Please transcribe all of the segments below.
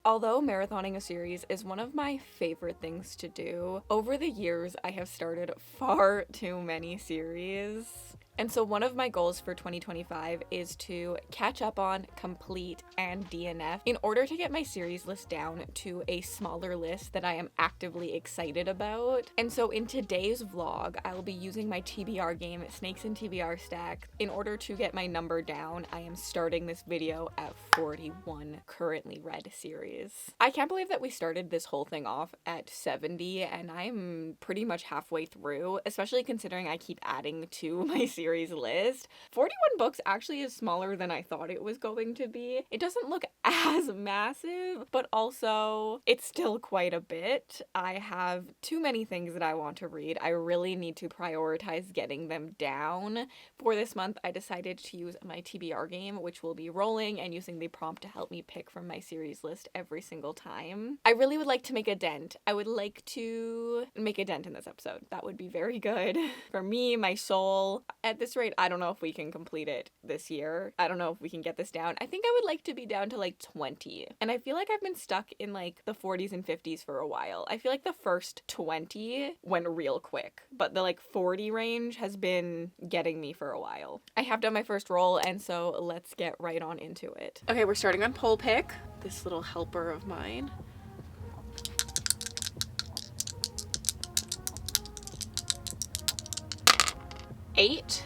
Although marathoning a series is one of my favorite things to do, over the years I have started far too many series. And so one of my goals for 2025 is to catch up on, complete, and DNF in order to get my series list down to a smaller list that I am actively excited about. And so in today's vlog, I will be using my TBR game, Snakes and TBR Stack. In order to get my number down, I am starting this video at 41 currently read series. I can't believe that we started this whole thing off at 70, and I'm pretty much halfway through, especially considering I keep adding to my series list. 41 books actually is smaller than I thought it was going to be. It doesn't look as massive, but also it's still quite a bit. I have too many things that I want to read. I really need to prioritize getting them down. For this month, I decided to use my TBR game, which will be rolling and using the prompt to help me pick from my series list every single time. I really would like to make a dent. I would like to make a dent in this episode. That would be very good for me, my soul. At this rate, I don't know if we can complete it this year. I don't know if we can get this down. I think I would like to be down to like 20. And I feel like I've been stuck in like the 40s and 50s for a while. I feel like the first 20 went real quick, but the like 40 range has been getting me for a while. I have done my first roll, and so let's get right on into it. Okay, we're starting on pole pick, this little helper of mine. Eight.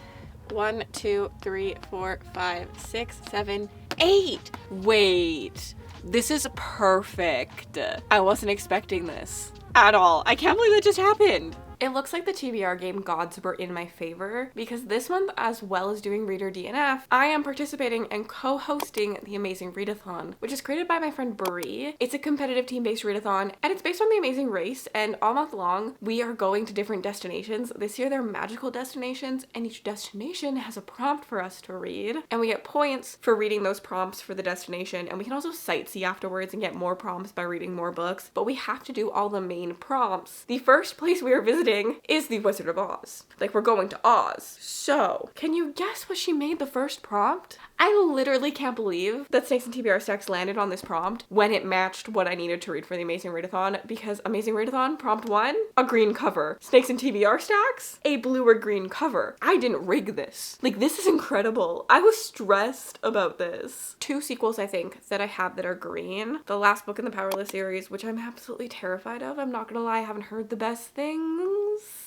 1, 2, 3, 4, 5, 6, 7, 8. Wait, this is perfect. I wasn't expecting this at all. I can't believe that just happened. It looks like the TBR game gods were in my favor because this month, as well as doing Reader DNF, I am participating and co-hosting the Amazing Readathon, which is created by my friend Brie. It's a competitive team-based readathon, and it's based on the Amazing Race, and all month long, we are going to different destinations. This year, they're magical destinations, and each destination has a prompt for us to read, and we get points for reading those prompts for the destination, and we can also sightsee afterwards and get more prompts by reading more books, but we have to do all the main prompts. The first place we are visiting is the Wizard of Oz. Like, we're going to Oz. So, can you guess what she made the first prompt? I literally can't believe that Snakes and TBR Stacks landed on this prompt when it matched what I needed to read for the Amazing Readathon, because Amazing Readathon, prompt 1, a green cover. Snakes and TBR Stacks, a blue or green cover. I didn't rig this. Like, this is incredible. I was stressed about this. 2 sequels, I think, that I have that are green. The last book in the Powerless series, which I'm absolutely terrified of. I'm not gonna lie, I haven't heard the best things.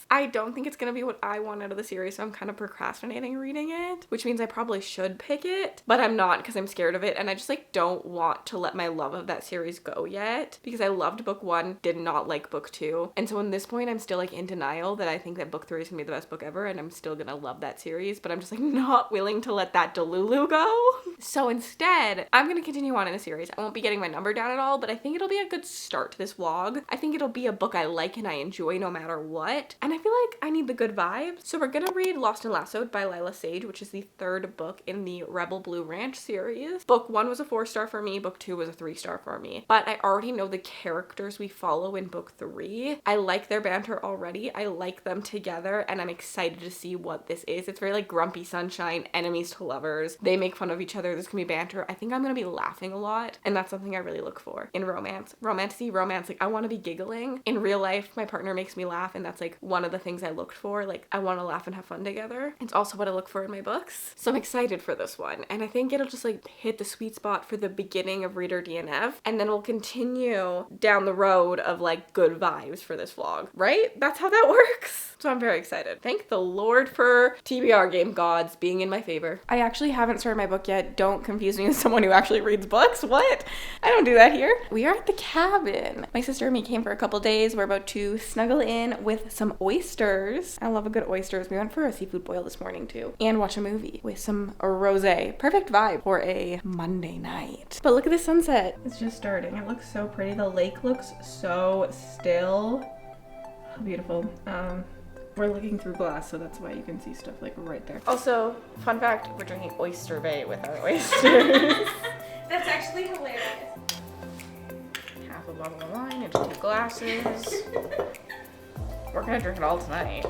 I don't think it's gonna be what I want out of the series, so I'm kind of procrastinating reading it, which means I probably should pick it, but I'm not because I'm scared of it, and I just like don't want to let my love of that series go yet, because I loved book 1, did not like book 2, and so in this point I'm still like in denial that I think that book 3 is gonna be the best book ever, and I'm still gonna love that series, but I'm just like not willing to let that Delulu go. So instead, I'm gonna continue on in a series. I won't be getting my number down at all, but I think it'll be a good start to this vlog. I think it'll be a book I like and I enjoy no matter what, and I feel like I need the good vibes. So we're gonna read Lost and Lassoed by Lila Sage, which is the 3rd book in the Rebel Blue Ranch series. Book 1 was a 4-star for me, book 2 was a 3-star for me, but I already know the characters we follow in book 3. I like their banter already. I like them together, and I'm excited to see what this is. It's very like Grumpy Sunshine, enemies to lovers. They make fun of each other. There's gonna be banter. I think I'm gonna be laughing a lot, and that's something I really look for in romance. Romance, like I want to be giggling. In real life, my partner makes me laugh, and that's like one of the things I looked for. Like, I want to laugh and have fun together. It's also what I look for in my books. So I'm excited for this one, and I think it'll just like hit the sweet spot for the beginning of Reader DNF, and then we'll continue down the road of like good vibes for this vlog, right? That's how that works. So I'm very excited. Thank the Lord for TBR game gods being in my favor. I actually haven't started my book yet. Don't confuse me with someone who actually reads books. What? I don't do that here. We are at the cabin. My sister and me came for a couple days. We're about to snuggle in with some oysters. I love a good oysters. We went for a seafood boil this morning too, and watch a movie with some rosé. Perfect vibe for a Monday night. But look at the sunset. It's just starting. It looks so pretty. The lake looks so still. How beautiful. We're looking through glass, so that's why you can see stuff like right there. Also, fun fact, we're drinking Oyster Bay with our oysters. That's actually hilarious. Half a bottle of wine into 2 glasses. We're gonna drink it all tonight.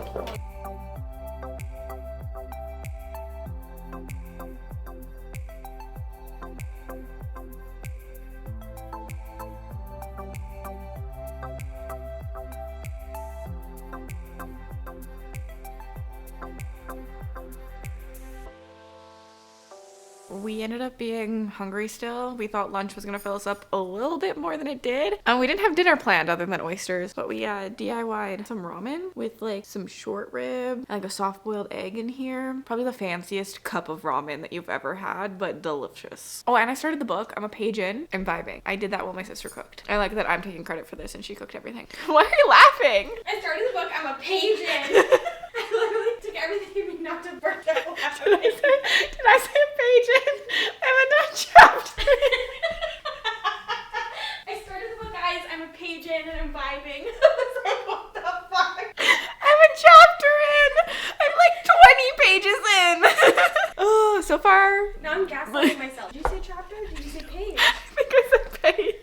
we ended up being hungry still. We thought lunch was gonna fill us up a little bit more than it did. We didn't have dinner planned other than oysters, but we DIY'd some ramen with like some short rib, like a soft boiled egg in here. Probably the fanciest cup of ramen that you've ever had, but delicious. Oh, and I started the book. I'm a page in. I'm vibing. I did that while my sister cooked. I like that I'm taking credit for this and she cooked everything. Why are you laughing? I started the book. I'm a page in. I literally took everything in me not to burn out laughing. Did I say a page in? I meant not chapter. I started the book, guys. I'm a page in and I'm vibing. I was like, what the fuck? I'm a chapter in. I'm like 20 pages in. Oh, so far. Now I'm gaslighting myself. Did you say chapter or did you say page? I think I said page.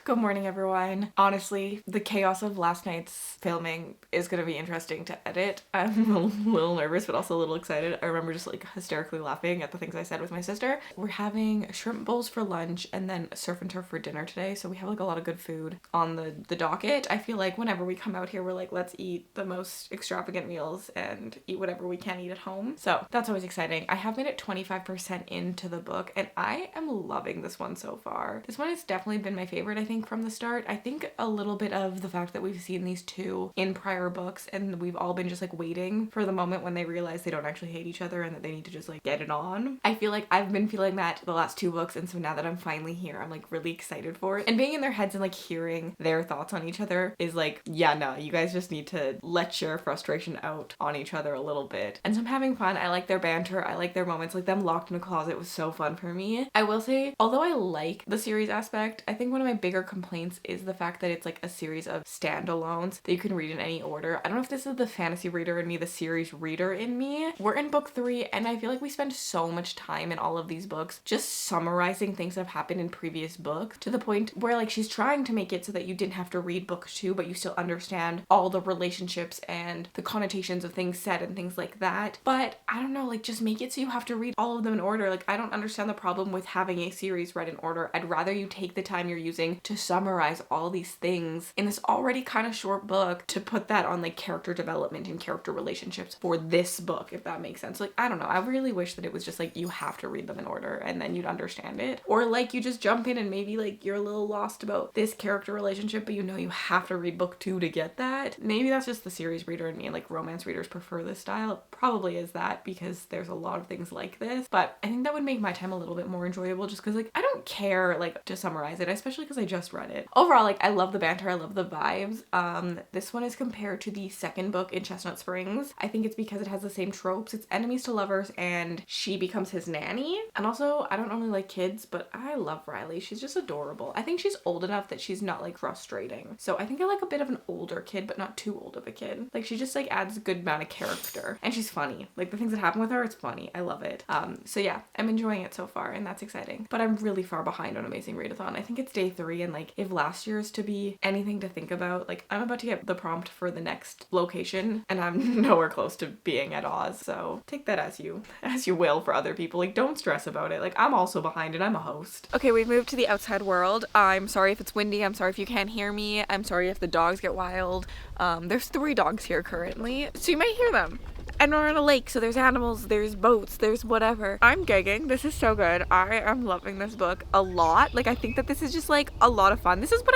Good morning, everyone. Honestly, the chaos of last night's filming is going to be interesting to edit. I'm a little nervous, but also a little excited. I remember just like hysterically laughing at the things I said with my sister. We're having shrimp bowls for lunch and then surf and turf for dinner today. So we have like a lot of good food on the docket. I feel like whenever we come out here, we're like, let's eat the most extravagant meals and eat whatever we can eat at home. So that's always exciting. I have made it 25% into the book and I am loving this one so far. This one has definitely been my favorite, I think, from the start. I think a little bit of the fact that we've seen these two in prior books and we've all been just like waiting for the moment when they realize they don't actually hate each other and that they need to just like get it on. I feel like I've been feeling that the last two books, and so now that I'm finally here, I'm like really excited for it. And being in their heads and like hearing their thoughts on each other is like, yeah, no, you guys just need to let your frustration out on each other a little bit. And so I'm having fun. I like their banter. I like their moments. Like them locked in a closet was so fun for me. I will say, although I like the series aspect, I think one of my bigger complaints is the fact that it's like a series of standalones that you can read in any order. I don't know if this is the fantasy reader in me, the series reader in me. We're in book 3 and I feel like we spend so much time in all of these books just summarizing things that have happened in previous books to the point where like she's trying to make it so that you didn't have to read book 2 but you still understand all the relationships and the connotations of things said and things like that. But I don't know, like just make it so you have to read all of them in order. Like I don't understand the problem with having a series read in order. I'd rather you take the time you're using to summarize all these things in this already kind of short book to put that on like character development and character relationships for this book, if that makes sense. Like I don't know, I really wish that it was just like you have to read them in order and then you'd understand it, or like you just jump in and maybe like you're a little lost about this character relationship but you know you have to read book 2 to get that. Maybe that's just the series reader in me, like romance readers prefer this style. It probably is that because there's a lot of things like this, but I think that would make my time a little bit more enjoyable just because like I don't care like to summarize it, especially because I just read it. Overall, like I love the banter, I love the vibes. This one is compared to the second book in Chestnut Springs. I think it's because it has the same tropes. It's enemies to lovers and she becomes his nanny. And also, I don't normally like kids, but I love Riley. She's just adorable. I think she's old enough that she's not like frustrating. So I think I like a bit of an older kid, but not too old of a kid. Like she just like adds a good amount of character and she's funny. Like the things that happen with her, it's funny. I love it. So yeah, I'm enjoying it so far and that's exciting. But I'm really far behind on Amazing Readathon. I think it's day 3 and like if last year is to be anything to think about, like I'm about to get the prompt for the next location and I'm nowhere close to being at Oz. So take that as you will for other people. Like don't stress about it. Like I'm also behind and I'm a host. Okay, we've moved to the outside world. I'm sorry if it's windy. I'm sorry if you can't hear me. I'm sorry if the dogs get wild. There's 3 dogs here currently, so you might hear them. And we're on a lake, so there's animals, there's boats, there's whatever. I'm gigging. This is so good. I am loving this book a lot. Like, I think that this is just, like, a lot of fun. This is what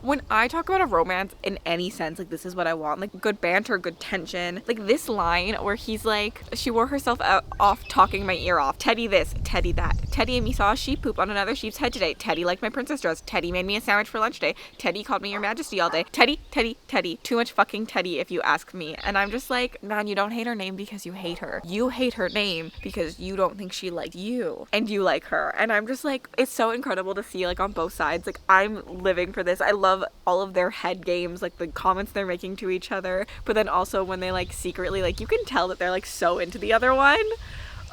when I talk about a romance in any sense, like, this is what I want. Like, good banter, good tension. Like, this line where he's like, she wore herself off talking my ear off. Teddy this, Teddy that. Teddy and me saw a sheep poop on another sheep's head today. Teddy liked my princess dress. Teddy made me a sandwich for lunch today. Teddy called me your majesty all day. Teddy, Teddy, Teddy. Too much fucking Teddy if you ask me. And I'm just like, man, you don't hate her name because you hate her. You hate her name because you don't think she liked you and you like her. And I'm just like, it's so incredible to see like on both sides. Like I'm living for this. I love all of their head games, like the comments they're making to each other, but then also when they like secretly, like you can tell that they're like so into the other one.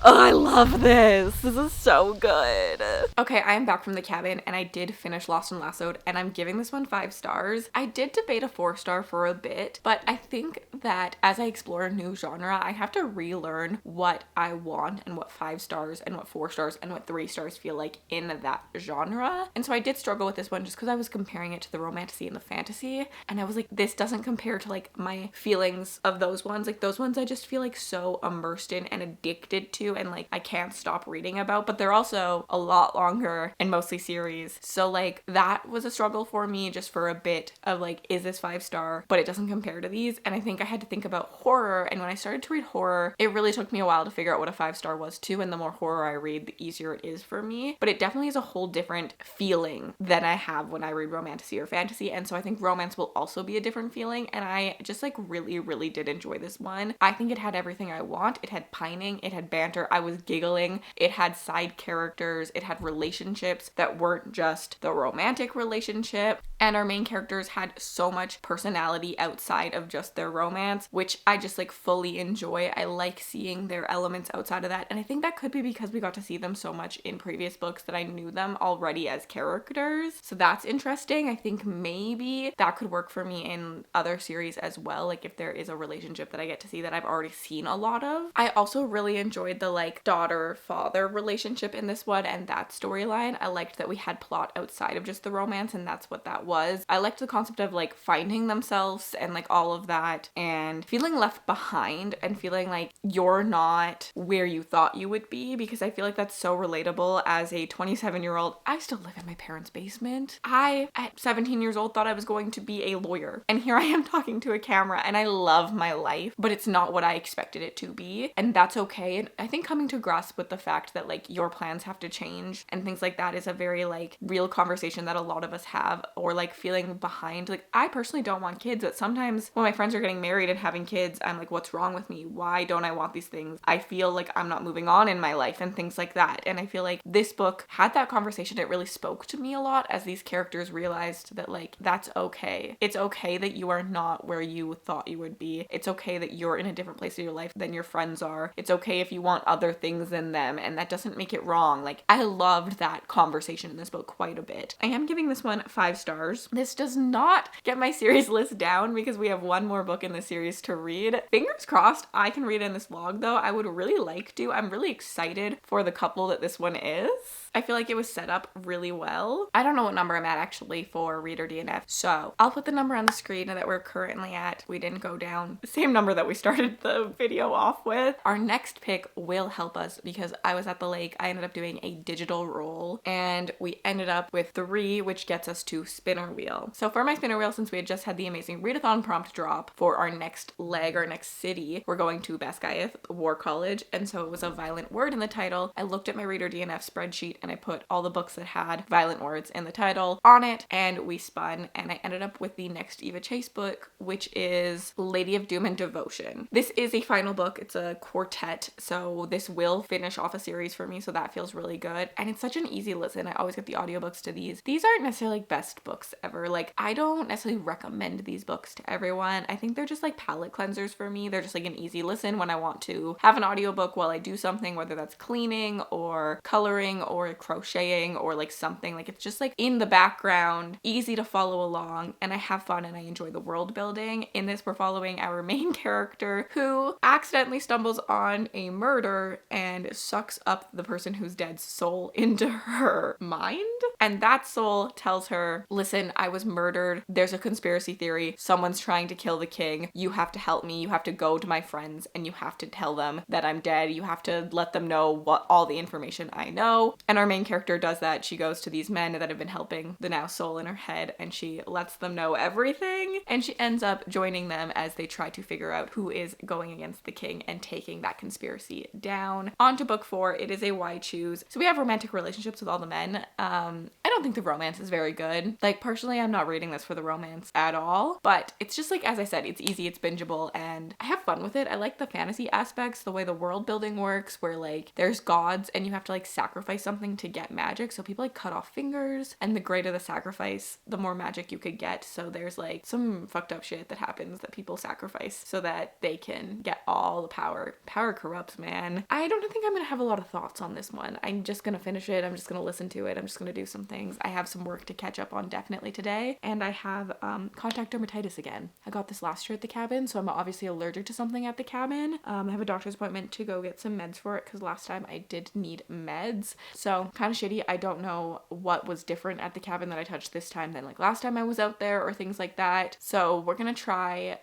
Oh, I love this. This is so good. Okay, I am back from the cabin and I did finish Lost and Lassoed and I'm giving this one 5 stars. I did debate a 4-star for a bit, but I think that as I explore a new genre, I have to relearn what I want and what 5 stars and what 4 stars and what 3 stars feel like in that genre. And so I did struggle with this one just because I was comparing it to the romantasy and the fantasy. And I was like, this doesn't compare to like my feelings of those ones. Like those ones I just feel like so immersed in and addicted to to and like I can't stop reading about, but they're also a lot longer and mostly series. So like that was a struggle for me just for a bit of like, is this 5-star? But it doesn't compare to these. And I think I had to think about horror, and when I started to read horror, it really took me a while to figure out what a 5-star was too, and the more horror I read, the easier it is for me. But it definitely is a whole different feeling than I have when I read romantasy or fantasy, and so I think romance will also be a different feeling, and I just like really did enjoy this one. I think it had everything I want. It had pining, it had banter, I was giggling, it had side characters, it had relationships that weren't just the romantic relationship, and our main characters had so much personality outside of just their romance, which I just like fully enjoy. I like seeing their elements outside of that, and I think that could be because we got to see them so much in previous books that I knew them already as characters, so that's interesting. I think maybe that could work for me in other series as well, like if there is a relationship that I get to see that I've already seen a lot of. I also really enjoyed the like daughter-father relationship in this one and that storyline. I liked that we had plot outside of just the romance, and that's what that was. I liked the concept of like finding themselves and like all of that, and feeling left behind and feeling like you're not where you thought you would be, because I feel like that's so relatable as a 27-year-old. I still live in my parents' basement. I, at 17 years old, thought I was going to be a lawyer, and here I am talking to a camera, and I love my life, but it's not what I expected it to be, and that's okay. And I think coming to grasp with the fact that like your plans have to change and things like that is a very like real conversation that a lot of us have, or like feeling behind. Like I personally don't want kids, but sometimes when my friends are getting married and having kids, I'm like, what's wrong with me? Why don't I want these things? I feel like I'm not moving on in my life and things like that. And I feel like this book had that conversation. It really spoke to me a lot as these characters realized that like that's okay. It's okay that you are not where you thought you would be. It's okay that you're in a different place in your life than your friends are. It's okay if you want other things than them, and that doesn't make it wrong. Like I loved that conversation in this book quite a bit. I am giving this one 5 stars. This does not get my series list down because we have one more book in the series to read. Fingers crossed I can read in this vlog though. I would really like to. I'm really excited for the couple that this one is. I feel like it was set up really well. I don't know what number I'm at actually for Reader DNF, so I'll put the number on the screen that we're currently at. We didn't go down the same number that we started the video off with. Our next pick will help us because I was at the lake. I ended up doing a digital roll and we ended up with 3, which gets us to spinner wheel. So for my spinner wheel, since we had just had the Amazing Readathon prompt drop for our next leg, our next city, we're going to Basgiath War College, and so it was a violent word in the title. I looked at my Reader DNF spreadsheet and I put all the books that had violent words in the title on it, and we spun, and I ended up with the next Eva Chase book, which is Lady of Doom and Devotion. This is a final book. It's a quartet, so this will finish off a series for me, so that feels really good, and it's such an easy listen. I always get the audiobooks to these. These aren't necessarily like best books ever. Like I don't necessarily recommend these books to everyone. I think they're just like palate cleansers for me. They're just like an easy listen when I want to have an audiobook while I do something, whether that's cleaning or coloring or crocheting or like something. Like it's just like in the background, easy to follow along, and I have fun and I enjoy the world building. In this, we're following our main character who accidentally stumbles on a murder and sucks up the person who's dead's soul into her mind, and that soul tells her, listen, I was murdered, there's a conspiracy theory, someone's trying to kill the king, you have to help me, you have to go to my friends and you have to tell them that I'm dead, you have to let them know what all the information I know. And our main character does that. She goes to these men that have been helping the now soul in her head, and she lets them know everything, and she ends up joining them as they try to figure out who is going against the king and taking that conspiracy down. On to book 4. It is a why choose. So we have romantic relationships with all the men. I don't think the romance is very good. Like personally, I'm not reading this for the romance at all, but it's just like, as I said, it's easy, it's bingeable, and I have fun with it. I like the fantasy aspects, the way the world building works, where like there's gods and you have to like sacrifice something to get magic. So people like cut off fingers, and the greater the sacrifice, the more magic you could get. So there's like some fucked up shit that happens that people sacrifice so that they can get all the power. Power corrupts, man. I don't think I'm gonna have a lot of thoughts on this one. I'm just gonna finish it. I'm just gonna listen to it. I'm just gonna do some things. I have some work to catch up on definitely today, and I have contact dermatitis again. I got this last year at the cabin, so I'm obviously allergic to something at the cabin. I have a doctor's appointment to go get some meds for it because last time I did need meds. So So kind of shitty. I don't know what was different at the cabin that I touched this time than like last time I was out there or things like that. So we're gonna try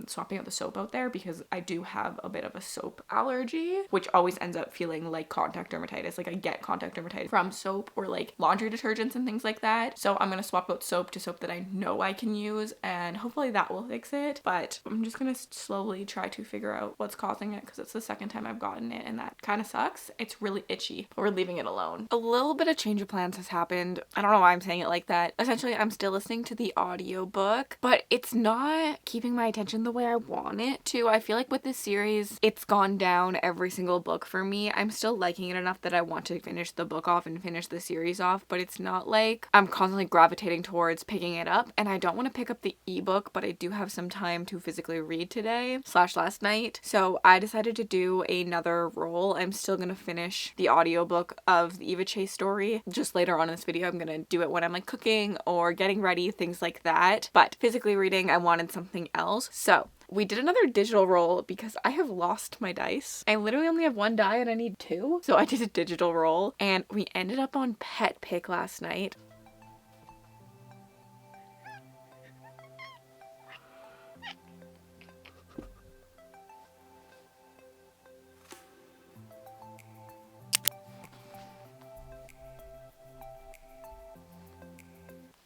swapping out the soap out there because I do have a bit of a soap allergy, which always ends up feeling like contact dermatitis. Like I get contact dermatitis from soap or like laundry detergents and things like that. So I'm gonna swap out soap to soap that I know I can use, and hopefully that will fix it. But I'm just gonna slowly try to figure out what's causing it because it's the second time I've gotten it and that kind of sucks. It's really itchy, but we're leaving it alone. A little bit of change of plans has happened. I don't know why I'm saying it like that. Essentially, I'm still listening to the audiobook, but it's not keeping my attention the way I want it to. I feel like with this series, it's gone down every single book for me. I'm still liking it enough that I want to finish the book off and finish the series off, but it's not like I'm constantly gravitating towards picking it up. And I don't want to pick up the ebook, but I do have some time to physically read today / last night. So I decided to do another roll. I'm still gonna finish the audiobook of the Eva Chase story just later on in this video. I'm gonna do it when I'm like cooking or getting ready, things like that. But physically reading, I wanted something else. So we did another digital roll because I have lost my dice. I literally only have one die and I need two. So I did a digital roll and we ended up on Pet Pick last night.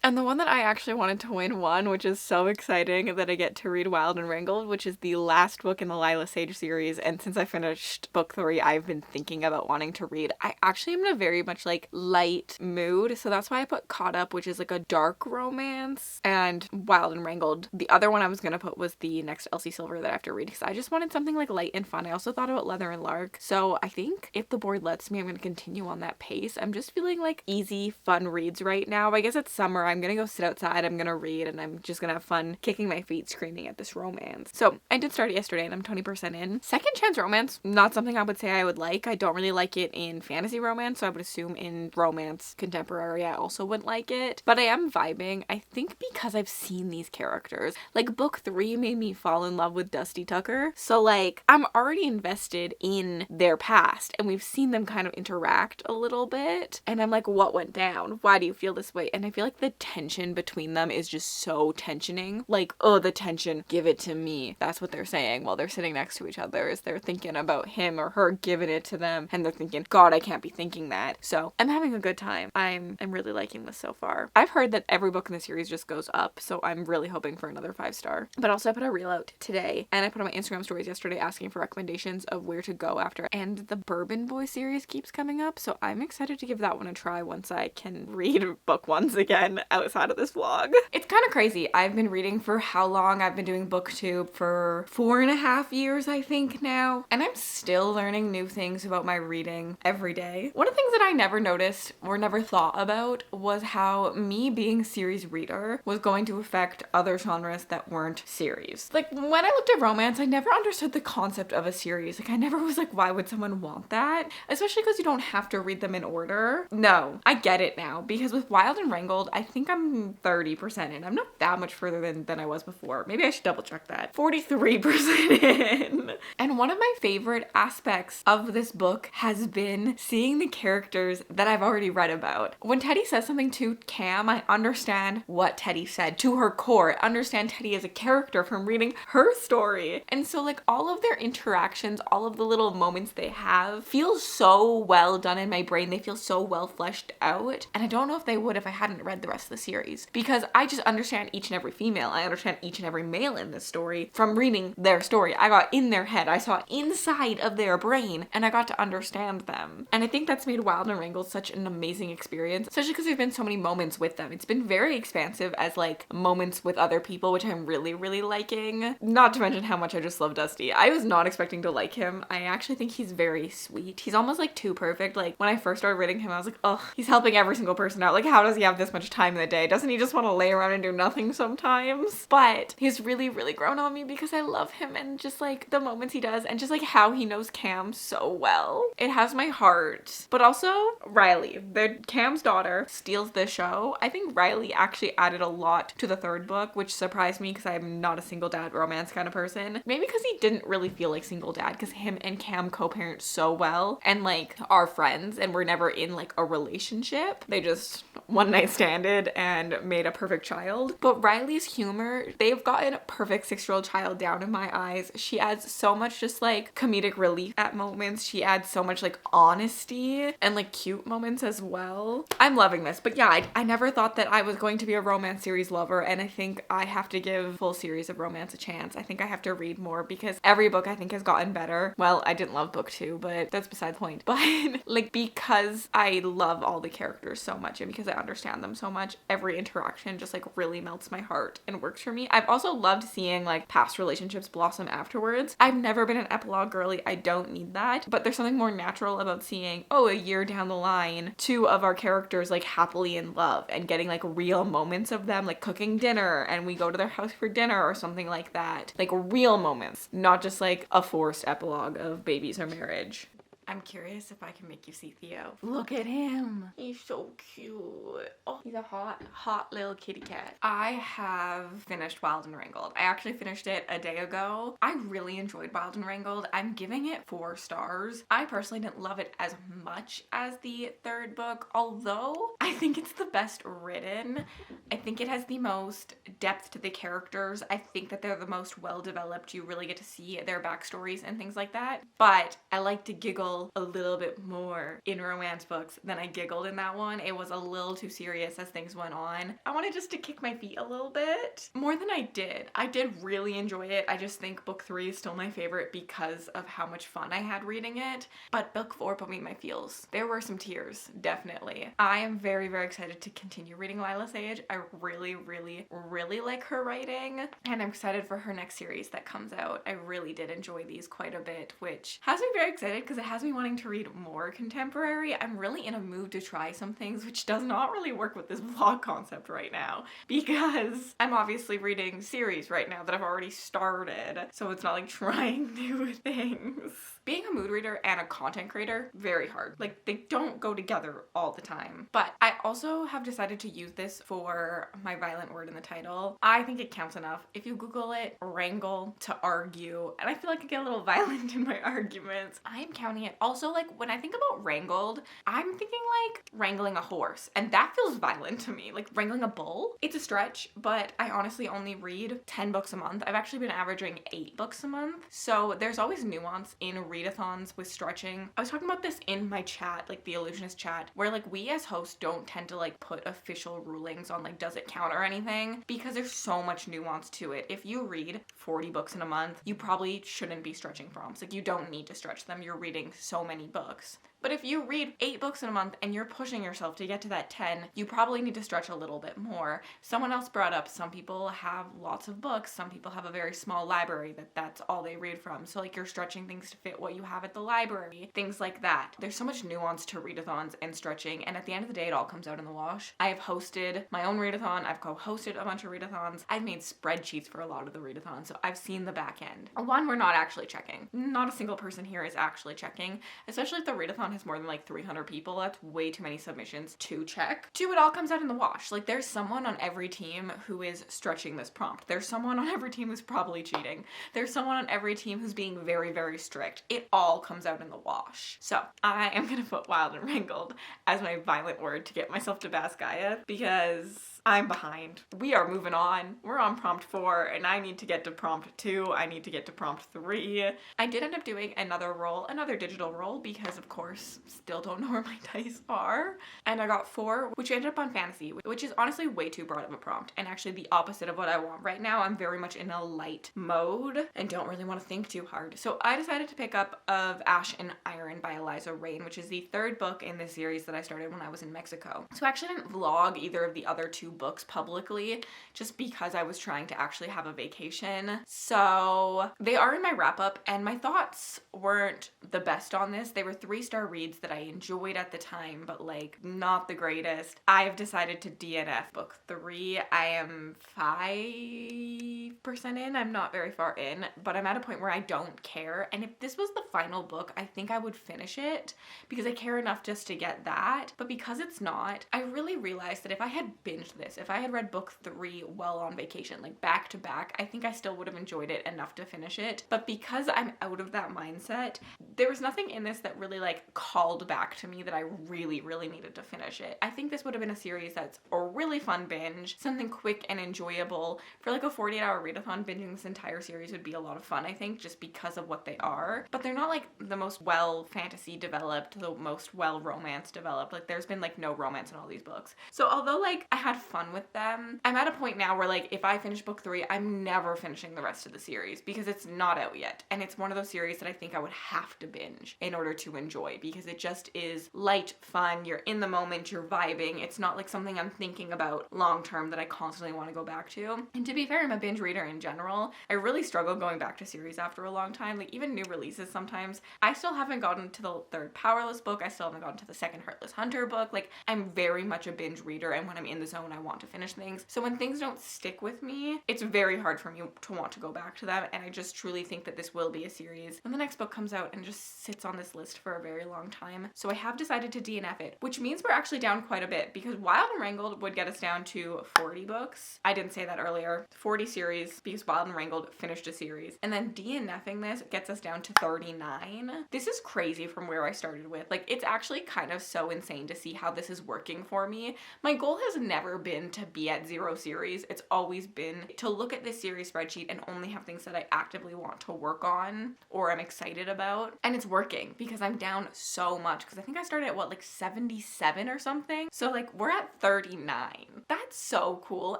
And the one that I actually wanted to win won, which is so exciting that I get to read Wild and Wrangled, which is the last book in the Lila Sage series. And since I finished book 3, I've been thinking about wanting to read. I actually am in a very much like light mood. So that's why I put Caught Up, which is like a dark romance, and Wild and Wrangled. The other one I was going to put was the next Elsie Silver that I have to read because I just wanted something like light and fun. I also thought about Leather and Lark. So I think if the board lets me, I'm going to continue on that pace. I'm just feeling like easy, fun reads right now. I guess it's summer. I'm gonna go sit outside, I'm gonna read, and I'm just gonna have fun kicking my feet screaming at this romance. So I did start it yesterday and I'm 20% in. Second chance romance, not something I would say I would like. I don't really like it in fantasy romance, so I would assume in romance contemporary I also wouldn't like it. But I am vibing, I think because I've seen these characters. Like book 3 made me fall in love with Dusty Tucker. So like I'm already invested in their past and we've seen them kind of interact a little bit. And I'm like, what went down? Why do you feel this way? And I feel like the tension between them is just so tensioning. Like, oh, the tension, give it to me. That's what they're saying while they're sitting next to each other, is they're thinking about him or her giving it to them and they're thinking, God, I can't be thinking that. So I'm having a good time. I'm really liking this so far. I've heard that every book in the series just goes up, so I'm really hoping for another 5-star. But also I put a reel out today and I put on my Instagram stories yesterday asking for recommendations of where to go after, and the Bourbon Boy series keeps coming up, so I'm excited to give that one a try once I can read book ones again outside of this vlog. It's kind of crazy. I've been reading for how long? I've been doing booktube for 4.5 years, I think now, and I'm still learning new things about my reading every day. One of the things that I never noticed or never thought about was how me being a series reader was going to affect other genres that weren't series. Like when I looked at romance, I never understood the concept of a series. Like I never was like, why would someone want that? Especially because you don't have to read them in order. No, I get it now, because with Wild and Wrangled, I think I'm 30% in. I'm not that much further than I was before. Maybe I should double check that. 43% in. And one of my favorite aspects of this book has been seeing the characters that I've already read about. When Teddy says something to Cam, I understand what Teddy said to her core. I understand Teddy as a character from reading her story. And so like all of their interactions, all of the little moments they have feel so well done in my brain. They feel so well fleshed out. And I don't know if they would if I hadn't read the rest of the series, because I just understand each and every female. I understand each and every male in this story from reading their story. I got in their head. I saw inside of their brain and I got to understand them. And I think that's made Wild and Wrangled such an amazing experience, especially because there's been so many moments with them. It's been very expansive as like moments with other people, which I'm really, really liking. Not to mention how much I just love Dusty. I was not expecting to like him. I actually think he's very sweet. He's almost like too perfect. Like when I first started reading him, I was like, oh, he's helping every single person out. Like how does he have this much time in the day? Doesn't he just want to lay around and do nothing sometimes? But he's really, really grown on me because I love him and just like the moments he does and just like how he knows Cam so well. It has my heart. But also Riley, Cam's daughter, steals the show. I think Riley actually added a lot to the third book, which surprised me because I'm not a single dad romance kind of person. Maybe because he didn't really feel like single dad because him and Cam co-parent so well and like are friends and were never in like a relationship. They just one night standed and made a perfect child. But Riley's humor, they've gotten a perfect 6-year-old child down in my eyes. She adds so much just like comedic relief at moments. She adds so much like honesty and like cute moments as well. I'm loving this. But yeah, I never thought that I was going to be a romance series lover, and I think I have to give full series of romance a chance. I think I have to read more because every book I think has gotten better. Well, I didn't love book 2, but that's beside the point. But like because I love all the characters so much and because I understand them so much, every interaction just like really melts my heart and works for me. I've also loved seeing like past relationships blossom afterwards. I've never been an epilogue girly. I don't need that. But there's something more natural about seeing, oh, a year down the line, 2 of our characters like happily in love and getting like real moments of them like cooking dinner and we go to their house for dinner or something like that. Like real moments, not just like a forced epilogue of babies or marriage. I'm curious if I can make you see Theo. Look at him. He's so cute. Oh, he's a hot little kitty cat. I have finished Wild and Wrangled. I actually finished it a day ago. I really enjoyed Wild and Wrangled. I'm giving it 4 stars. I personally didn't love it as much as the third book, although I think it's the best written. I think it has the most depth to the characters. I think that they're the most well developed. You really get to see their backstories and things like that. But I like to giggle a little bit more in romance books than I giggled in that one. It was a little too serious as things went on. I wanted just to kick my feet a little bit more than I did. I did really enjoy it. I just think book 3 is still my favorite because of how much fun I had reading it. But book 4 put me in my feels. There were some tears, definitely. I am very, very excited to continue reading Lila Sage. I really, really, really like her writing, and I'm excited for her next series that comes out. I really did enjoy these quite a bit, which has me very excited because it has me wanting to read more contemporary. I'm really in a mood to try some things, which does not really work with this vlog concept right now because I'm obviously reading series right now that I've already started, so it's not like trying new things. Being a mood reader and a content creator, very hard. Like, they don't go together all the time. But I also have decided to use this for my violent word in the title. I think it counts enough. If you Google it, wrangle to argue, and I feel like I get a little violent in my arguments, I'm counting it. Also, like, when I think about wrangled, I'm thinking like wrangling a horse, and that feels violent to me. Like, wrangling a bull? It's a stretch, but I honestly only read 10 books a month. I've actually been averaging 8 books a month, so there's always nuance in readathons with stretching. I was talking about this in my chat, like the Illusionist chat, where like we as hosts don't tend to like put official rulings on like does it count or anything because there's so much nuance to it. If you read 40 books in a month, you probably shouldn't be stretching prompts. Like, you don't need to stretch them. You're reading so many books. But if you read 8 books in a month and you're pushing yourself to get to that 10, you probably need to stretch a little bit more. Someone else brought up some people have lots of books. Some people have a very small library that's all they read from. So like you're stretching things to fit what you have at the library, things like that. There's so much nuance to readathons and stretching, and at the end of the day, it all comes out in the wash. I have hosted my own readathon. I've co-hosted a bunch of readathons. I've made spreadsheets for a lot of the readathons, so I've seen the back end. One, we're not actually checking. Not a single person here is actually checking, especially if the readathon has more than like 300 people. That's way too many submissions to check. 2, it all comes out in the wash. Like, there's someone on every team who is stretching this prompt. There's someone on every team who's probably cheating. There's someone on every team who's being very, very strict. It all comes out in the wash. So I am gonna put Wild and Wrangled as my violent word to get myself to Baskaya because I'm behind. We are moving on. We're on prompt 4 and I need to get to prompt 2. I need to get to prompt 3. I did end up doing another digital roll because of course still don't know where my dice are. And I got 4, which ended up on fantasy, which is honestly way too broad of a prompt and actually the opposite of what I want right now. I'm very much in a light mode and don't really want to think too hard. So I decided to pick up Of Ash and Iron by Eliza Rain, which is the 3rd book in the series that I started when I was in Mexico. So I actually didn't vlog either of the other 2 books publicly just because I was trying to actually have a vacation. So they are in my wrap up, and my thoughts weren't the best on this. They were 3-star reads that I enjoyed at the time, but like not the greatest. I've decided to DNF book 3. I am 5% in. I'm not very far in, but I'm at a point where I don't care. And if this was the final book, I think I would finish it because I care enough just to get that. But because it's not, I really realized that if I had binged this, if I had read book 3 while on vacation, like back to back, I think I still would have enjoyed it enough to finish it. But because I'm out of that mindset, there was nothing in this that really like called back to me that I really, really needed to finish it. I think this would have been a series that's a really fun binge, something quick and enjoyable. For like a 48-hour readathon, binging this entire series would be a lot of fun, I think, just because of what they are. But they're not like the most well fantasy developed, the most well romance developed. Like there's been like no romance in all these books. So although like I had fun with them, I'm at a point now where like if I finish book 3, I'm never finishing the rest of the series because it's not out yet. And it's one of those series that I think I would have to binge in order to enjoy because it just is light, fun, you're in the moment, you're vibing. It's not like something I'm thinking about long term that I constantly want to go back to. And to be fair, I'm a binge reader in general. I really struggle going back to series after a long time. Like even new releases sometimes. I still haven't gotten to the 3rd Powerless book. I still haven't gotten to the 2nd Heartless Hunter book. Like I'm very much a binge reader, and when I'm in the zone, I want to finish things. So when things don't stick with me, it's very hard for me to want to go back to them. And I just truly think that this will be a series when the next book comes out and just sits on this list for a very long time. So I have decided to DNF it, which means we're actually down quite a bit because Wild and Wrangled would get us down to 40 books. I didn't say that earlier. 40 series because Wild and Wrangled finished a series. And then DNFing this gets us down to 39. This is crazy from where I started with. Like it's actually kind of so insane to see how this is working for me. My goal has never been to be at 0 series. It's always been to look at this series spreadsheet and only have things that I actively want to work on or I'm excited about. And it's working because I'm down so much because I think I started at what, like 77 or something. So like we're at 39. That's so cool.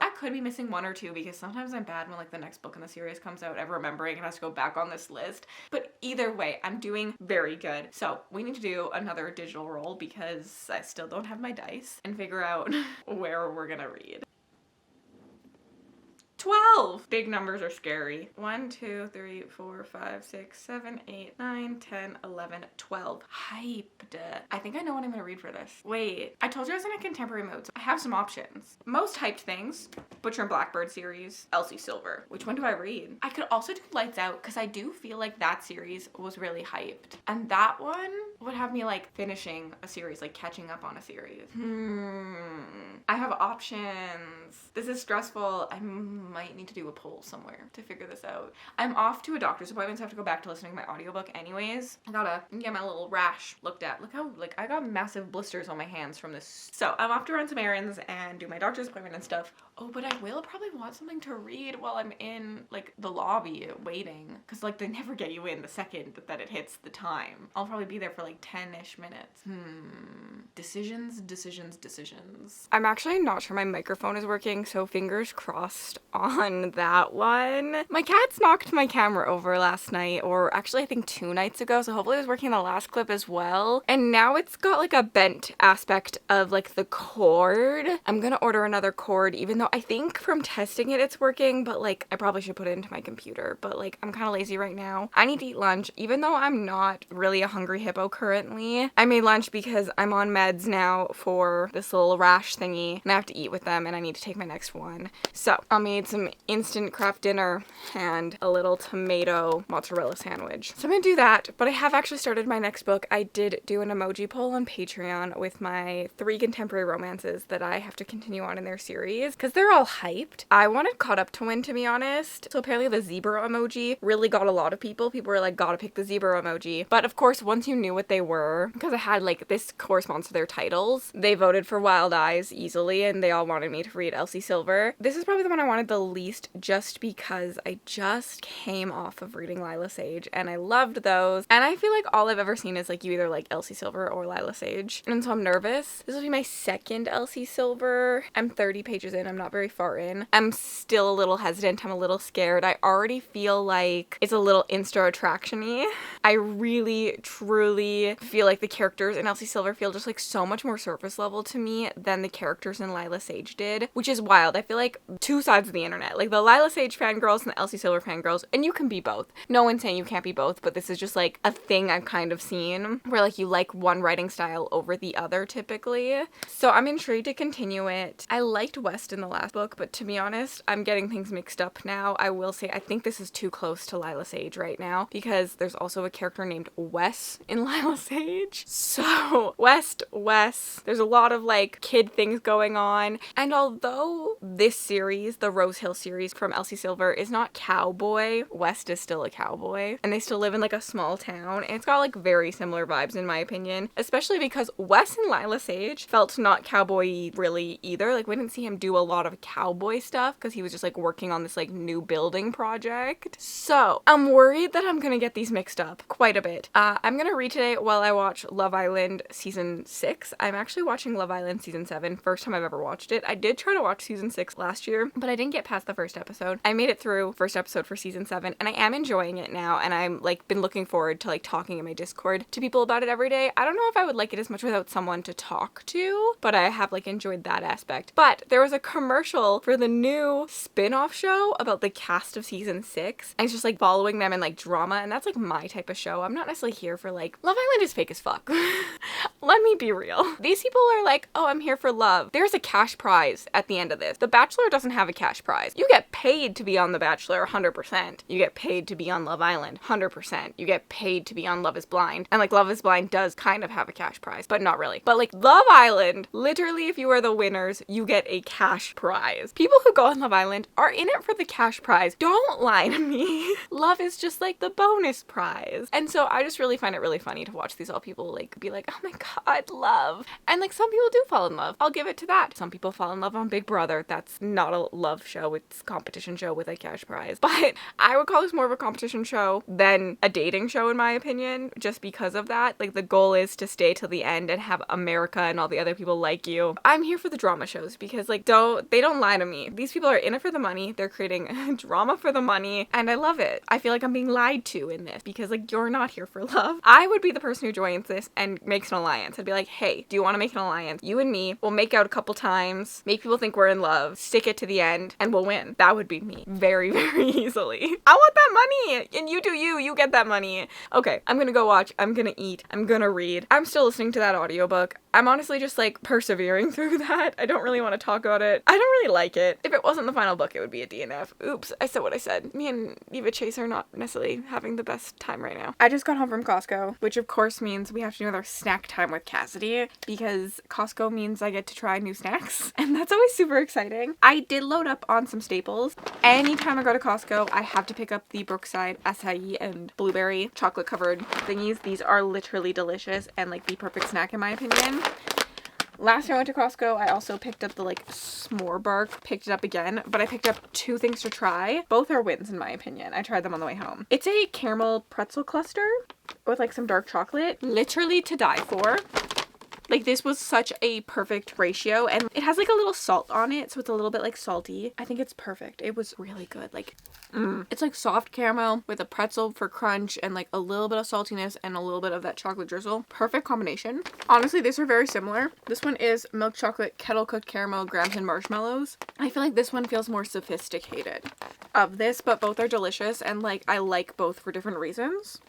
I could be missing 1 or 2 because sometimes I'm bad when like the next book in the series comes out ever remembering and has to go back on this list. But either way, I'm doing very good. So we need to do another digital roll because I still don't have my dice and figure out where we're gonna read. 12! Big numbers are scary. 1, 2, 3, 4, 5, 6, 7, 8, 9, 10, 11, 12. Hyped. I think I know what I'm gonna read for this. Wait, I told you I was in a contemporary mood, so I have some options. Most hyped things, Butcher and Blackbird series, Elsie Silver. Which one do I read? I could also do Lights Out because I do feel like that series was really hyped. And that one would have me like finishing a series, like catching up on a series. I have options. This is stressful. I might need to do a poll somewhere to figure this out. I'm off to a doctor's appointment, so I have to go back to listening to my audiobook anyways. I gotta get my little rash looked at. Look how, like, I got massive blisters on my hands from this. So I'm off to run some errands and do my doctor's appointment and stuff. Oh, but I will probably want something to read while I'm in, like, the lobby waiting. Because, like, they never get you in the second that it hits the time. I'll probably be there for, like, 10-ish minutes. Decisions. I'm actually not sure my microphone is working, so fingers crossed on that one. My cats knocked my camera over last night, or actually I think 2 nights ago, so hopefully it was working in the last clip as well. And now it's got, like, a bent aspect of, like, the cord. I'm gonna order another cord, even though I think from testing it, it's working, but like I probably should put it into my computer, but like I'm kind of lazy right now. I need to eat lunch, even though I'm not really a hungry hippo currently. I made lunch because I'm on meds now for this little rash thingy and I have to eat with them and I need to take my next one. So I made some instant craft dinner and a little tomato mozzarella sandwich. So I'm gonna do that, but I have actually started my next book. I did do an emoji poll on Patreon with my 3 contemporary romances that I have to continue on in their series because they're all hyped. I wanted Caught Up to win, to be honest. So apparently the zebra emoji really got a lot of people. People were like, gotta pick the zebra emoji. But of course, once you knew what they were, because I had like this corresponds to their titles, they voted for Wild Eyes easily and they all wanted me to read Elsie Silver. This is probably the one I wanted the least just because I just came off of reading Lila Sage and I loved those. And I feel like all I've ever seen is like you either like Elsie Silver or Lila Sage. And so I'm nervous. This will be my second Elsie Silver. I'm 30 pages in. I'm not very far in. I'm still a little hesitant. I'm a little scared. I already feel like it's a little insta attraction-y. I really, truly literally feel like the characters in Elsie Silver feel just like so much more surface level to me than the characters in Lila Sage did, which is wild. I feel like two sides of the internet, like the Lila Sage fangirls and the Elsie Silver fangirls, and you can be both. No one's saying you can't be both, but this is just like a thing I've kind of seen where like you like one writing style over the other typically. So I'm intrigued to continue it. I liked West in the last book, but to be honest, I'm getting things mixed up now. I will say I think this is too close to Lila Sage right now because there's also a character named Wes in Lila Sage. So West, there's a lot of like kid things going on. And although this series, the Rose Hill series from Elsie Silver, is not cowboy, West is still a cowboy. And they still live in like a small town. And it's got like very similar vibes in my opinion, especially because Wes in Lila Sage felt not cowboy really either. Like we didn't see him do a lot of cowboy stuff because he was just like working on this like new building project. So I'm worried that I'm gonna get these mixed up quite a bit. I'm gonna read today while I watch Love Island season 6. I'm actually watching Love Island season 7, first time I've ever watched it. I did try to watch season 6 last year, but I didn't get past the first episode. I made it through first episode for season 7 and I am enjoying it now, and I'm like been looking forward to like talking in my Discord to people about it every day. I don't know if I would like it as much without someone to talk to, but I have like enjoyed that aspect. But there was a commercial for the new spin-off show about the cast of season 6, and it's just like following them in like drama, and that's like my type of show. I'm not necessarily here for like, Love Island is fake as fuck. Let me be real. These people are like, oh, I'm here for love. There's a cash prize at the end of this. The Bachelor doesn't have a cash prize. You get paid to be on The Bachelor 100%. You get paid to be on Love Island 100%. You get paid to be on Love is Blind. And like Love is Blind does kind of have a cash prize, but not really. But like Love Island, literally if you are the winners, you get a cash prize. People who go on Love Island are in it for the cash prize. Don't lie to me. Love is just like the bonus prize. And so I just really find it really funny to watch these all people like be like, oh my god, love. And like some people do fall in love. I'll give it to that. Some people fall in love on Big Brother. That's not a love show. It's a competition show with a cash prize. But I would call this more of a competition show than a dating show in my opinion, just because of that. Like the goal is to stay till the end and have America and all the other people like you. I'm here for the drama shows because like they don't lie to me. These people are in it for the money. They're creating drama for the money, and I love it. I feel like I'm being lied to in this because like you're not here for love. I would be the person who joins this and makes an alliance. I'd be like, hey, do you want to make an alliance? You and me will make out a couple times, make people think we're in love, stick it to the end, and we'll win. That would be me very, very easily. I want that money, and you do you get that money. Okay, I'm gonna go watch, I'm gonna eat, I'm gonna read. I'm still listening to that audiobook. I'm honestly just like persevering through that. I don't really want to talk about it. I don't really like it. If it wasn't the final book, it would be a DNF. Oops, I said what I said. Me and Eva Chase are not necessarily having the best time right now. I just got home from Costco, which of course means we have to do another snack time with Cassidy because Costco means I get to try new snacks, and that's always super exciting. I did load up on some staples. Anytime I go to Costco, I have to pick up the Brookside acai and blueberry chocolate covered thingies. These are literally delicious and like the perfect snack in my opinion. Last time I went to Costco, I also picked up the like s'more bark, picked it up again, but I picked up 2 things to try. Both are wins in my opinion. I tried them on the way home. It's a caramel pretzel cluster with like some dark chocolate, literally to die for. Like this was such a perfect ratio, and it has like a little salt on it, so it's a little bit like salty. I think it's perfect. It was really good. Like it's like soft caramel with a pretzel for crunch and like a little bit of saltiness and a little bit of that chocolate drizzle. Perfect combination. Honestly, these are very similar. This one is milk chocolate, kettle cooked caramel, grahams and marshmallows. I feel like this one feels more sophisticated of this, but both are delicious, and like I like both for different reasons.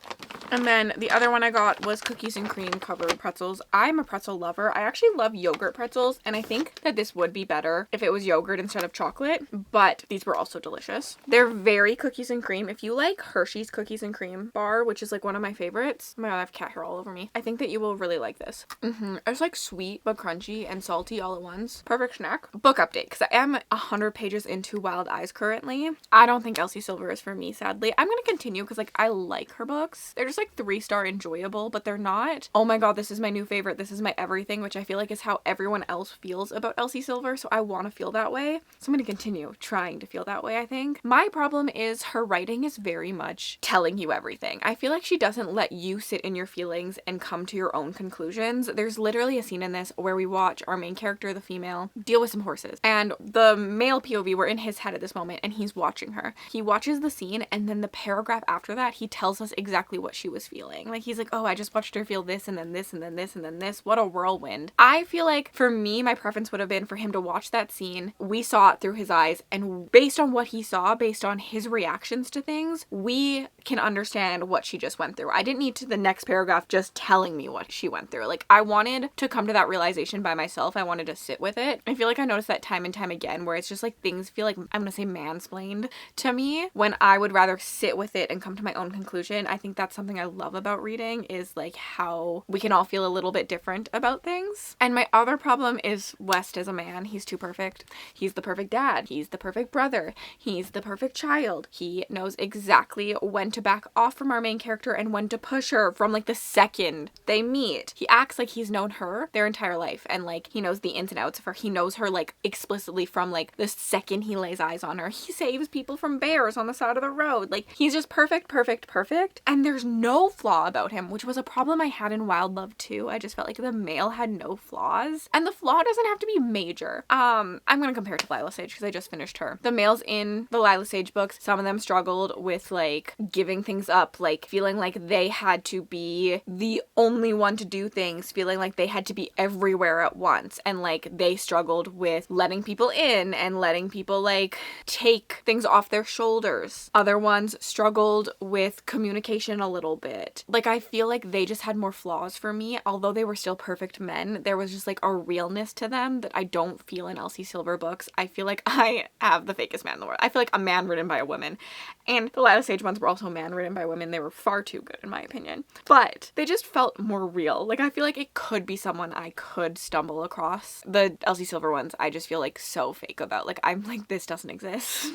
And then the other one I got was cookies and cream covered pretzels. I'm a pretzel lover. I actually love yogurt pretzels, and I think that this would be better if it was yogurt instead of chocolate, but these were also delicious. They're very cookies and cream. If you like Hershey's cookies and cream bar, which is like one of my favorites. Oh my god, I have cat hair all over me. I think that you will really like this. It's like sweet but crunchy and salty all at once. Perfect snack. Book update, because I am 100 pages into Wild Eyes currently. I don't think Elsie Silver is for me, sadly. I'm gonna continue because like I like her books. They're just like 3-star enjoyable, but they're not, oh my god, this is my new favorite, this is my everything, which I feel like is how everyone else feels about Elsie Silver, so I want to feel that way. So I'm gonna continue trying to feel that way, I think. My problem is her writing is very much telling you everything. I feel like she doesn't let you sit in your feelings and come to your own conclusions. There's literally a scene in this where we watch our main character, the female, deal with some horses, and the male POV, we're in his head at this moment, and he's watching her. He watches the scene, and then the paragraph after that, he tells us exactly what she she was feeling. Like, he's like, oh, I just watched her feel this and then this and then this and then this. What a whirlwind. I feel like for me, my preference would have been for him to watch that scene. We saw it through his eyes, and based on what he saw, based on his reactions to things, we can understand what she just went through. I didn't need to the next paragraph just telling me what she went through. Like, I wanted to come to that realization by myself. I wanted to sit with it. I feel like I noticed that time and time again, where it's just like things feel like, I'm gonna say mansplained to me, when I would rather sit with it and come to my own conclusion. I think that's something I love about reading, is like how we can all feel a little bit different about things. And my other problem is West as a man. He's too perfect. He's the perfect dad. He's the perfect brother. He's the perfect child. He knows exactly when to back off from our main character and when to push her from like the second they meet. He acts like he's known her their entire life, and like he knows the ins and outs of her. He knows her like explicitly from like the second he lays eyes on her. He saves people from bears on the side of the road. Like, he's just perfect, perfect, perfect. And there's no flaw about him, which was a problem I had in Wild Love too. I just felt like the male had no flaws. And the flaw doesn't have to be major. I'm gonna compare it to Lila Sage because I just finished her. The males in the Lila Sage books, some of them struggled with like giving things up, like feeling like they had to be the only one to do things, feeling like they had to be everywhere at once, and like they struggled with letting people in and letting people like take things off their shoulders. Other ones struggled with communication a little bit. Like, I feel like they just had more flaws for me. Although they were still perfect men, there was just like a realness to them that I don't feel in Elsie Silver books. I feel like I have the fakest man in the world. I feel like a man written by a woman. And the Lila Sage ones were also man written by women. They were far too good in my opinion. But they just felt more real. Like, I feel like it could be someone I could stumble across. The Elsie Silver ones, I just feel like so fake about. Like, I'm like, this doesn't exist.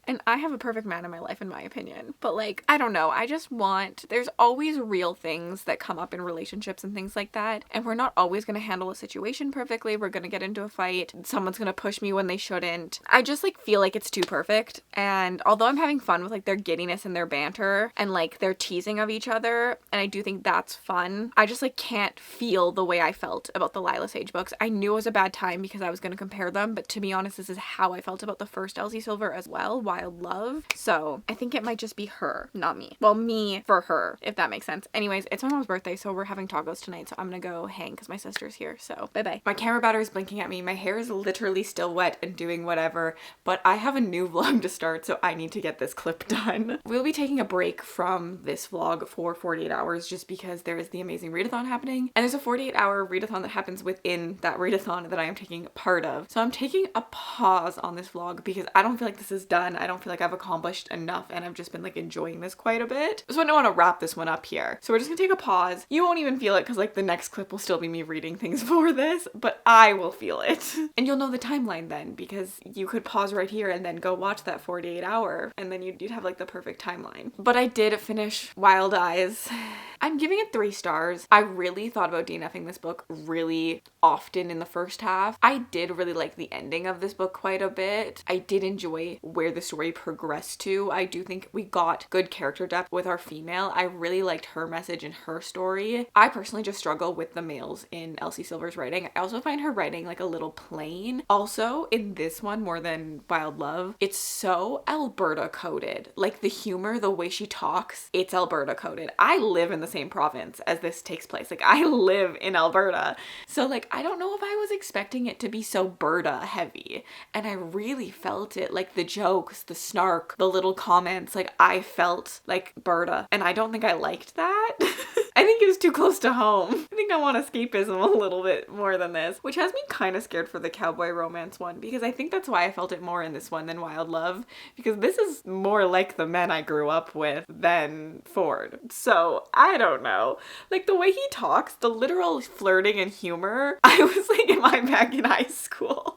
And I have a perfect man in my life in my opinion. But like, I don't know. I just want, there's always real things that come up in relationships and things like that. And we're not always going to handle a situation perfectly. We're going to get into a fight. Someone's going to push me when they shouldn't. I just like feel like it's too perfect. And although I'm having fun with like their giddiness and their banter and like their teasing of each other, and I do think that's fun, I just like can't feel the way I felt about the Lila Sage books. I knew it was a bad time because I was going to compare them, but to be honest, this is how I felt about the first Elsie Silver as well, Wild Love. So I think it might just be her, not me. Well, me for her, if that makes sense. Anyways, it's my mom's birthday, so we're having tacos tonight, so I'm gonna go hang because my sister's here, so bye-bye. My camera battery is blinking at me. My hair is literally still wet and doing whatever, but I have a new vlog to start, so I need to get this clip done. We'll be taking a break from this vlog for 48 hours just because there is the Amazing Readathon happening, and there's a 48-hour readathon that happens within that readathon that I am taking part of. So I'm taking a pause on this vlog because I don't feel like this is done. I don't feel like I've accomplished enough, and I've just been like enjoying this quite a bit. So I don't want to wrap this one up here. So we're just gonna take a pause. You won't even feel it because like the next clip will still be me reading things for this, but I will feel it. And you'll know the timeline then, because you could pause right here and then go watch that 48-hour, and then you'd have like the perfect timeline. But I did finish Wild Eyes. I'm giving it 3 stars. I really thought about DNFing this book really often in the first half. I did really like the ending of this book quite a bit. I did enjoy where the story progressed to. I do think we got good character depth with our female. I really liked her message and her story. I personally just struggle with the males in Elsie Silver's writing. I also find her writing like a little plain. Also, in this one, more than Wild Love, it's so Alberta coded. Like the humor, the way she talks, it's Alberta coded. I live in the same province as this takes place. Like, I live in Alberta. So like, I don't know if I was expecting it to be so Berta heavy. And I really felt it. Like the jokes, the snark, the little comments, like I felt like Berta. And I don't think I liked that. I think it was too close to home. I think I want escapism a little bit more than this, which has me kind of scared for the cowboy romance one, because I think that's why I felt it more in this one than Wild Love, because this is more like the men I grew up with than Ford. So I don't know. Like the way he talks, the literal flirting and humor, I was like, am I back in high school?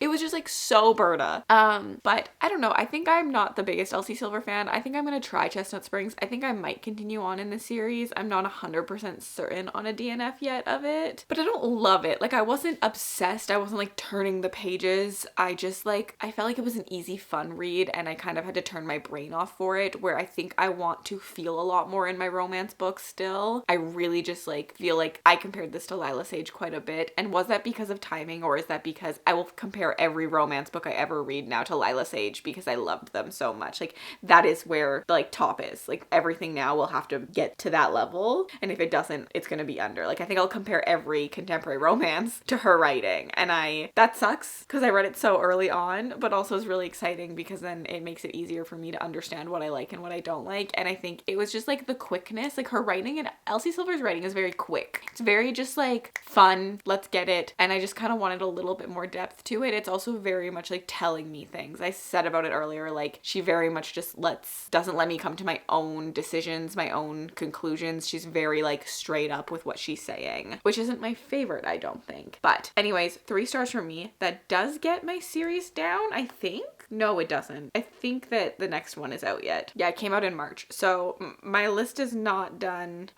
It was just like so Berta. But I don't know. I think I'm not the biggest Elsie Silver fan. I think I'm gonna try Chestnut Springs. I think I might continue on in the series. I'm not 100% certain on a DNF yet of it, but I don't love it. Like I wasn't obsessed. I wasn't like turning the pages. I just like, I felt like it was an easy fun read, and I kind of had to turn my brain off for it, where I think I want to feel a lot more in my romance books still. I really just like feel like I compared this to Lila Sage quite a bit. And was that because of timing, or is that because I will compare every romance book I ever read now to Lila Sage because I loved them so much. Like that is where like top is. Like everything now will have to get to that level, and if it doesn't, it's gonna be under. Like I think I'll compare every contemporary romance to her writing, and that sucks because I read it so early on, but also is really exciting because then it makes it easier for me to understand what I like and what I don't like. And I think it was just like the quickness, like her writing, and Elsie Silver's writing is very quick. It's very just like fun, let's get it, and I just kind of wanted a little bit more depth to it. It's also very much like telling me things. I said about it earlier, like she very much just doesn't let me come to my own decisions, my own conclusions. She's very like straight up with what she's saying, which isn't my favorite, I don't think. But anyways, 3 stars from me. That does get my series down, I think. No, it doesn't. I think that the next one is out yet. Yeah, it came out in March. So my list is not done.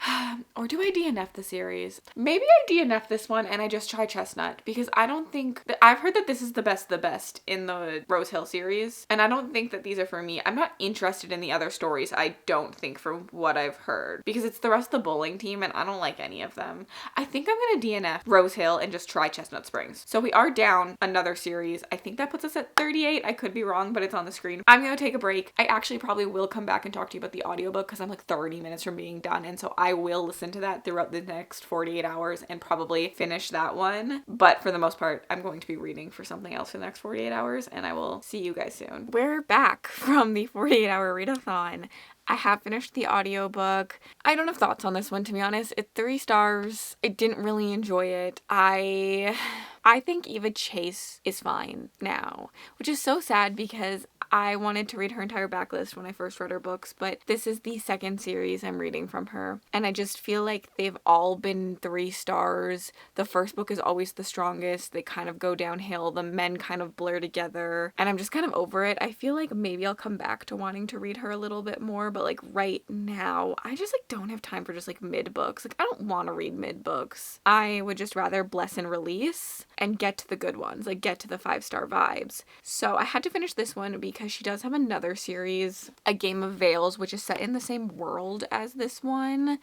Or do I DNF the series? Maybe I DNF this one and I just try Chestnut, because I don't think that I've heard that this is the best in the Rose Hill series. And I don't think that these are for me. I'm not interested in the other stories, I don't think, from what I've heard, because it's the rest of the bowling team and I don't like any of them. I think I'm gonna DNF Rose Hill and just try Chestnut Springs. So we are down another series. I think that puts us at 38. I could be wrong, but it's on the screen. I'm gonna take a break. I actually probably will come back and talk to you about the audiobook because I'm like 30 minutes from being done, and so I will listen to that throughout the next 48 hours and probably finish that one. But for the most part, I'm going to be reading for something else for the next 48 hours, and I will see you guys soon. We're back from the 48-hour readathon. I have finished the audiobook. I don't have thoughts on this one, to be honest. It's 3 stars. I didn't really enjoy it. I think Eva Chase is fine now, which is so sad because I wanted to read her entire backlist when I first read her books, but this is the second series I'm reading from her, and I just feel like they've all been 3 stars. The first book is always the strongest. They kind of go downhill. The men kind of blur together, and I'm just kind of over it. I feel like maybe I'll come back to wanting to read her a little bit more, but like right now, I just like don't have time for just like mid books. Like I don't want to read mid books. I would just rather bless and release and get to the good ones, like get to the 5-star vibes. So I had to finish this one because she does have another series, A Game of Veils, which is set in the same world as this one.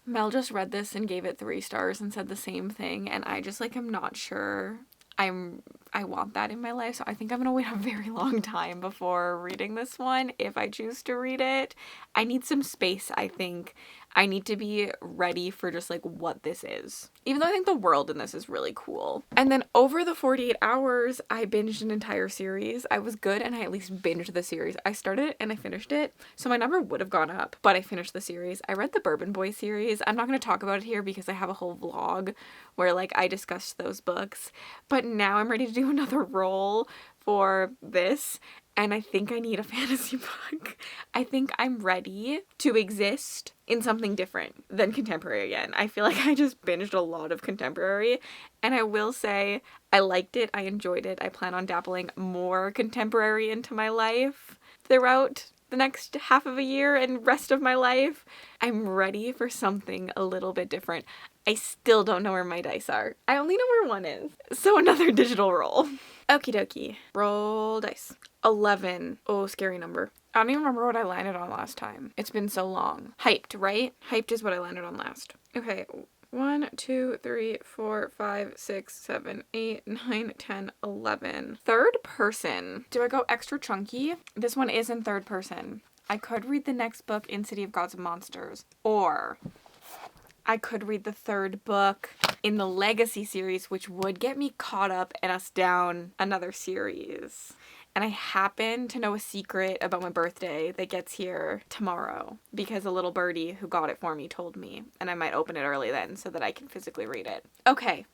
Mel just read this and gave it 3 stars and said the same thing, and I just like I'm not sure I want that in my life, so I think I'm gonna wait a very long time before reading this one if I choose to read it. I need some space, I think. I need to be ready for just like what this is, even though I think the world in this is really cool. And then over the 48 hours, I binged an entire series. I was good and I at least binged the series. I started it and I finished it, so my number would have gone up, but I finished the series. I read the Bourbon Boy series. I'm not going to talk about it here because I have a whole vlog where like I discussed those books, but now I'm ready to do another roll for this, and I think I need a fantasy book. I think I'm ready to exist in something different than contemporary again. I feel like I just binged a lot of contemporary, and I will say I liked it, I enjoyed it. I plan on dabbling more contemporary into my life throughout the next half of a year and rest of my life. I'm ready for something a little bit different. I still don't know where my dice are. I only know where one is. So another digital roll. Okie dokie. Roll dice. 11. Oh, scary number. I don't even remember what I landed on last time. It's been so long. Hyped, right? Hyped is what I landed on last. Okay. 1, 2, 3, 4, 5, 6, 7, 8, 9, 10, 11. Third person. Do I go extra chunky? This one is in third person. I could read the next book in City of Gods and Monsters, or I could read the third book in the Legacy series, which would get me caught up and us down another series. And I happen to know a secret about my birthday that gets here tomorrow because a little birdie who got it for me told me, and I might open it early then so that I can physically read it. Okay,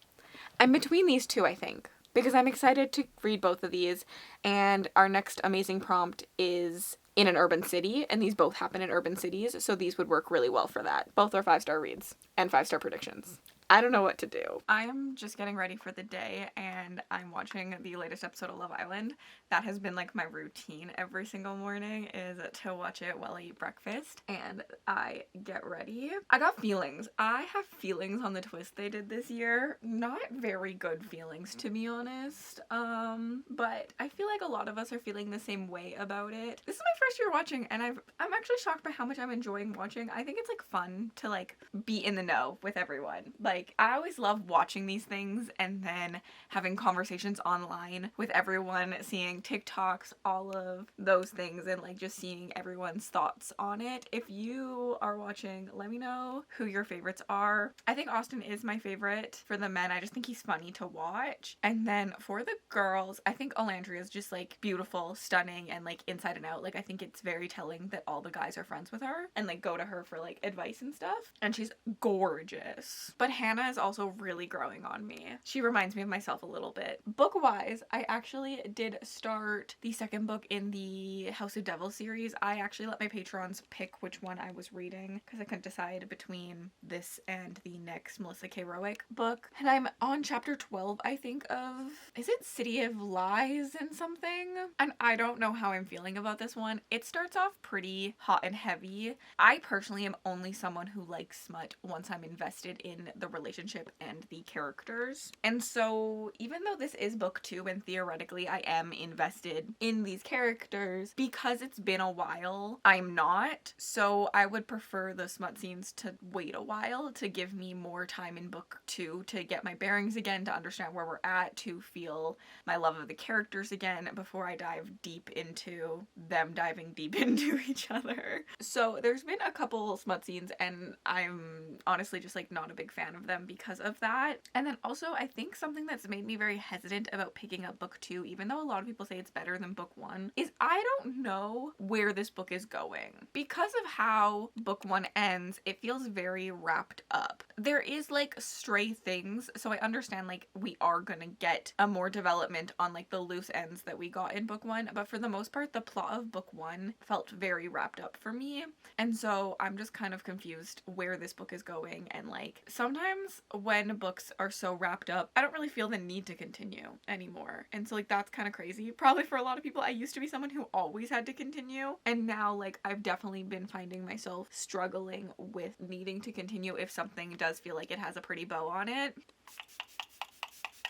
I'm between these two, I think, because I'm excited to read both of these, and our next amazing prompt is in an urban city, and these both happen in urban cities, so these would work really well for that. Both are 5-star reads and 5-star predictions. I don't know what to do. I am just getting ready for the day, and I'm watching the latest episode of Love Island. That has been like my routine every single morning, is to watch it while I eat breakfast and I get ready. I got feelings. I have feelings on the twist they did this year. Not very good feelings, to be honest. But I feel like a lot of us are feeling the same way about it. This is my first year watching, and I'm actually shocked by how much I'm enjoying watching. I think it's like fun to like be in the know with everyone. Like like, I always love watching these things and then having conversations online with everyone, seeing TikToks, all of those things, and like just seeing everyone's thoughts on it. If you are watching, let me know who your favorites are. I think Austin is my favorite. For the men, I just think he's funny to watch. And then for the girls, I think Alandria is just like beautiful, stunning, and like inside and out. Like, I think it's very telling that all the guys are friends with her and like go to her for like advice and stuff. And she's gorgeous. But Hannah is also really growing on me. She reminds me of myself a little bit. Book-wise, I actually did start the second book in the House of Devil series. I actually let my patrons pick which one I was reading because I couldn't decide between this and the next Melissa K. Rowick book. And I'm on chapter 12, I think, of, is it City of Lies and something? And I don't know how I'm feeling about this one. It starts off pretty hot and heavy. I personally am only someone who likes smut once I'm invested in the relationship and the characters. And so even though this is book 2 and theoretically I am invested in these characters, because it's been a while, I'm not. So I would prefer the smut scenes to wait a while to give me more time in book 2 to get my bearings again, to understand where we're at, to feel my love of the characters again before I dive deep into them diving deep into each other. So there's been a couple smut scenes and I'm honestly just like not a big fan of them because of that. And then also I think something that's made me very hesitant about picking up book 2, even though a lot of people say it's better than book 1, is I don't know where this book is going. Because of how book 1 ends, it feels very wrapped up. There is like stray things, so I understand like we are gonna get a more development on like the loose ends that we got in book 1, but for the most part the plot of book 1 felt very wrapped up for me. And so I'm just kind of confused where this book is going, and like sometimes when books are so wrapped up, I don't really feel the need to continue anymore. And so like that's kind of crazy. Probably for a lot of people, I used to be someone who always had to continue, and now like I've definitely been finding myself struggling with needing to continue if something does feel like it has a pretty bow on it.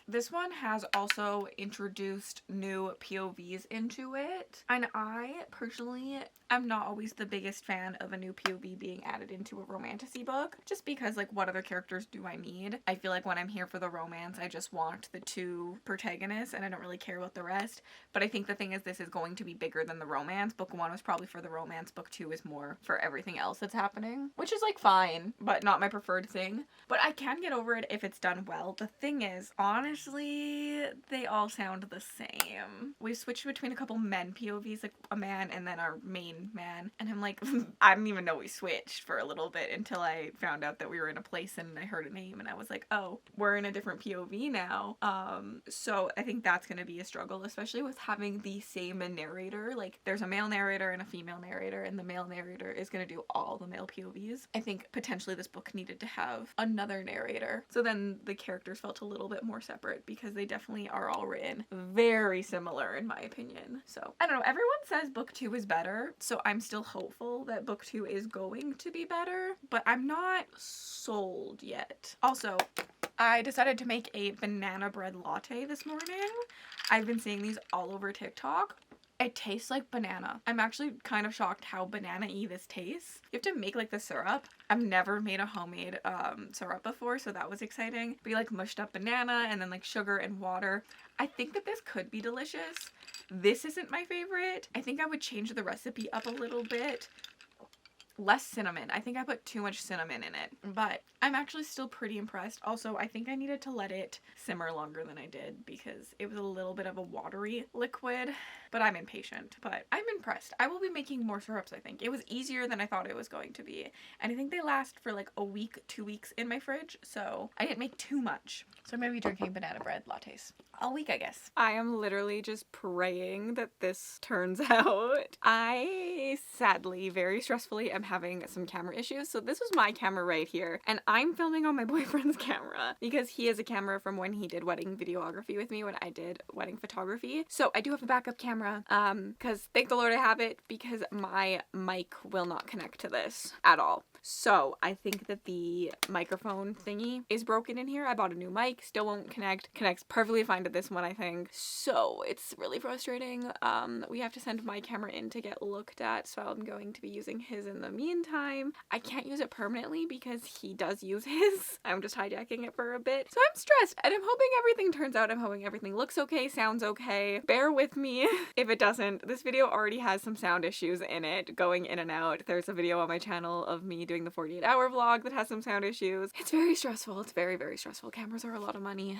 This one has also introduced new POVs into it, and I personally am not always the biggest fan of a new POV being added into a romantasy book, just because like what other characters do I need? I feel like when I'm here for the romance, I just want the two protagonists and I don't really care about the rest. But I think the thing is, this is going to be bigger than the romance. Book 1 was probably for the romance, book 2 is more for everything else that's happening, which is like fine, but not my preferred thing. But I can get over it if it's done well. The thing is, honestly, they all sound the same. We've switched between a couple men POVs, like a man and then our main man, and I'm like, I didn't even know we switched for a little bit until I found out that we were in a place and I heard a name and I was like, oh, we're in a different POV now. So I think that's gonna be a struggle, especially with having the same narrator. Like there's a male narrator and a female narrator, and the male narrator is gonna do all the male POVs. I think potentially this book needed to have another narrator, so then the characters felt a little bit more separate, because they definitely are all written very similar in my opinion. So I don't know, everyone says book 2 is better, so I'm still hopeful that book 2 is going to be better, but I'm not sold yet. Also, I decided to make a banana bread latte this morning. I've been seeing these all over TikTok. It tastes like banana. I'm actually kind of shocked how banana-y this tastes. You have to make like the syrup. I've never made a homemade syrup before, so that was exciting. But you like mushed up banana and then like sugar and water. I think that this could be delicious. This isn't my favorite. I think I would change the recipe up a little bit. Less cinnamon. I think I put too much cinnamon in it, but I'm actually still pretty impressed. Also, I think I needed to let it simmer longer than I did because it was a little bit of a watery liquid, but I'm impatient. But I'm impressed. I will be making more syrups, I think. It was easier than I thought it was going to be, and I think they last for like a week, 2 weeks in my fridge, so I didn't make too much. So I'm gonna be drinking banana bread lattes all week, I guess. I am literally just praying that this turns out. I sadly, very stressfully, am having some camera issues. So this was my camera right here, and I'm filming on my boyfriend's camera because he has a camera from when he did wedding videography with me when I did wedding photography. So I do have a backup camera because thank the Lord I have it, because my mic will not connect to this at all. So I think that the microphone thingy is broken in here. I bought a new mic, still won't connect. Connects perfectly fine to this one, I think. So it's really frustrating. We have to send my camera in to get looked at, so I'm going to be using his in the meantime. I can't use it permanently because he does use his. I'm just hijacking it for a bit. So I'm stressed, and I'm hoping everything turns out. I'm hoping everything looks okay, sounds okay. Bear with me if it doesn't. This video already has some sound issues in it, going in and out. There's a video on my channel of me doing the 48-hour vlog that has some sound issues. It's very stressful. It's very, very stressful. Cameras are a lot of money,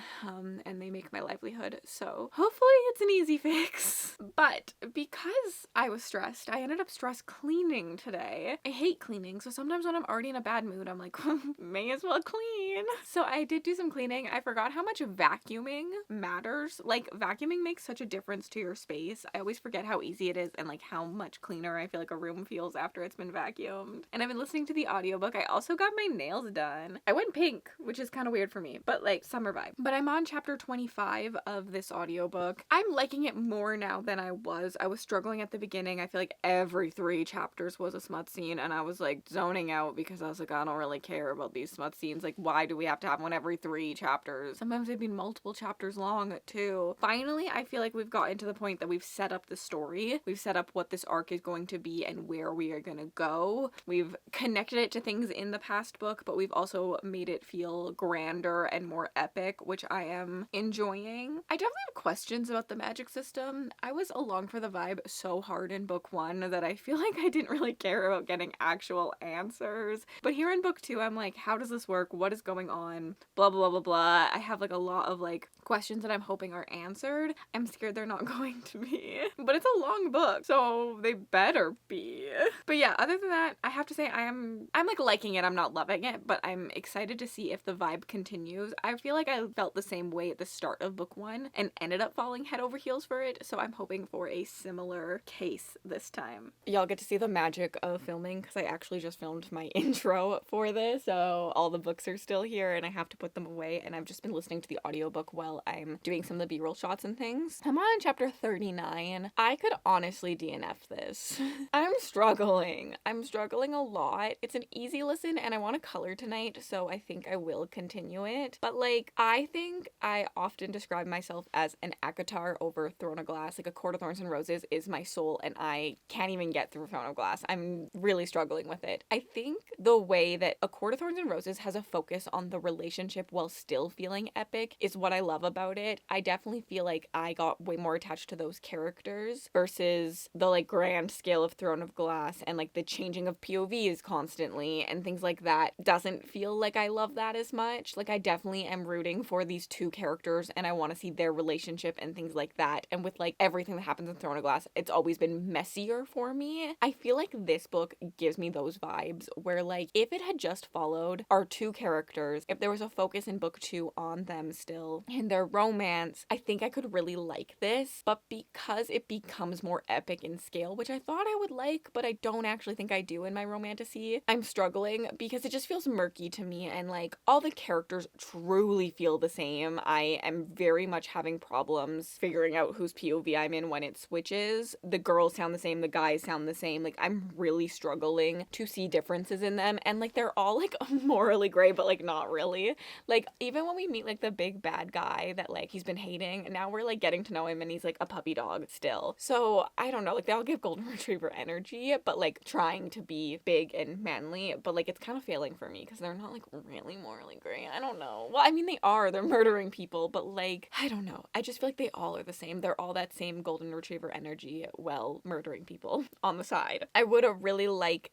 and they make my livelihood, so hopefully it's an easy fix. But because I was stressed, I ended up stress cleaning today. I hate cleaning, so sometimes when I'm already in a bad mood, I'm like, may as well clean. So I did do some cleaning. I forgot how much vacuuming matters. Like, vacuuming makes such a difference to your space. I always forget how easy it is and like how much cleaner I feel like a room feels after it's been vacuumed. And I've been listening to the audiobook. I also got my nails done. I went pink, which is kind of weird for me, but like summer vibe. But I'm on chapter 25 of this audiobook. I'm liking it more now than I was. I was struggling at the beginning. I feel like every 3 chapters was a smut scene, and I was like zoning out because I was like, I don't really care about these smut scenes. Like, why do we have to have one every 3 chapters? Sometimes they've been multiple chapters long too. Finally, I feel like we've gotten to the point that we've set up the story. We've set up what this arc is going to be and where we are going to go. We've connected it to things in the past book, but we've also made it feel grander and more epic, which I am enjoying. I definitely have questions about the magic system. I was along for the vibe so hard in book 1 that I feel like I didn't really care about getting actual answers. But here in book 2, I'm like, how does this work? What is going on? Blah, blah, blah, blah. I have like a lot of like questions that I'm hoping are answered. I'm scared they're not going to be. But it's a long book, so they better be. But yeah, other than that, I have to say I'm like liking it. I'm not loving it, but I'm excited to see if the vibe continues. I feel like I felt the same way at the start of book 1 and ended up falling head over heels for it, so I'm hoping for a similar case this time. Y'all get to see the magic of filming because I actually just filmed my intro for this, so all the books are still here and I have to put them away, and I've just been listening to the audiobook while I'm doing some of the b-roll shots and things. I'm on chapter 39. I could honestly DNF this. I'm struggling. I'm struggling a lot. It's an easy listen and I want to color tonight, so I think I will continue it. But like, I think I often describe myself as an ACOTAR over Throne of Glass. Like, A Court of Thorns and Roses is my soul and I can't even get through Throne of Glass. I'm really struggling with it. I think the way that A Court of Thorns and Roses has a focus on the relationship while still feeling epic is what I love about it. I definitely feel like I got way more attached to those characters versus the like grand scale of Throne of Glass and like the changing of POVs constantly and things like that doesn't feel like I love that as much. Like, I definitely am rooting for these 2 characters and I want to see their relationship and things like that. And with like everything that happens in Throne of Glass, it's always been messier for me. I feel like this book gives me those vibes where like if it had just followed our 2 characters, if there was a focus in book 2 on them still and their romance, I think I could really like this. But because it becomes more epic in scale, which I thought I would like, but I don't actually think I do in my romantasy, I'm struggling because it just feels murky to me and like all the characters truly feel the same. I am very much having problems figuring out whose POV I'm in when it switches. The girls sound the same, the guys sound the same. Like, I'm really struggling to see differences in them, and like they're all like morally gray, but like not really. Like, even when we meet like the big bad guy that like he's been hating, and now we're like getting to know him and he's like a puppy dog still. So I don't know, like they all give golden retriever energy, but like trying to be big and manly, but like it's kind of failing for me because they're not like really morally gray. I don't know. Well, I mean, they're murdering people, but like, I don't know. I just feel like they all are the same. They're all that same golden retriever energy while murdering people on the side. I would have really like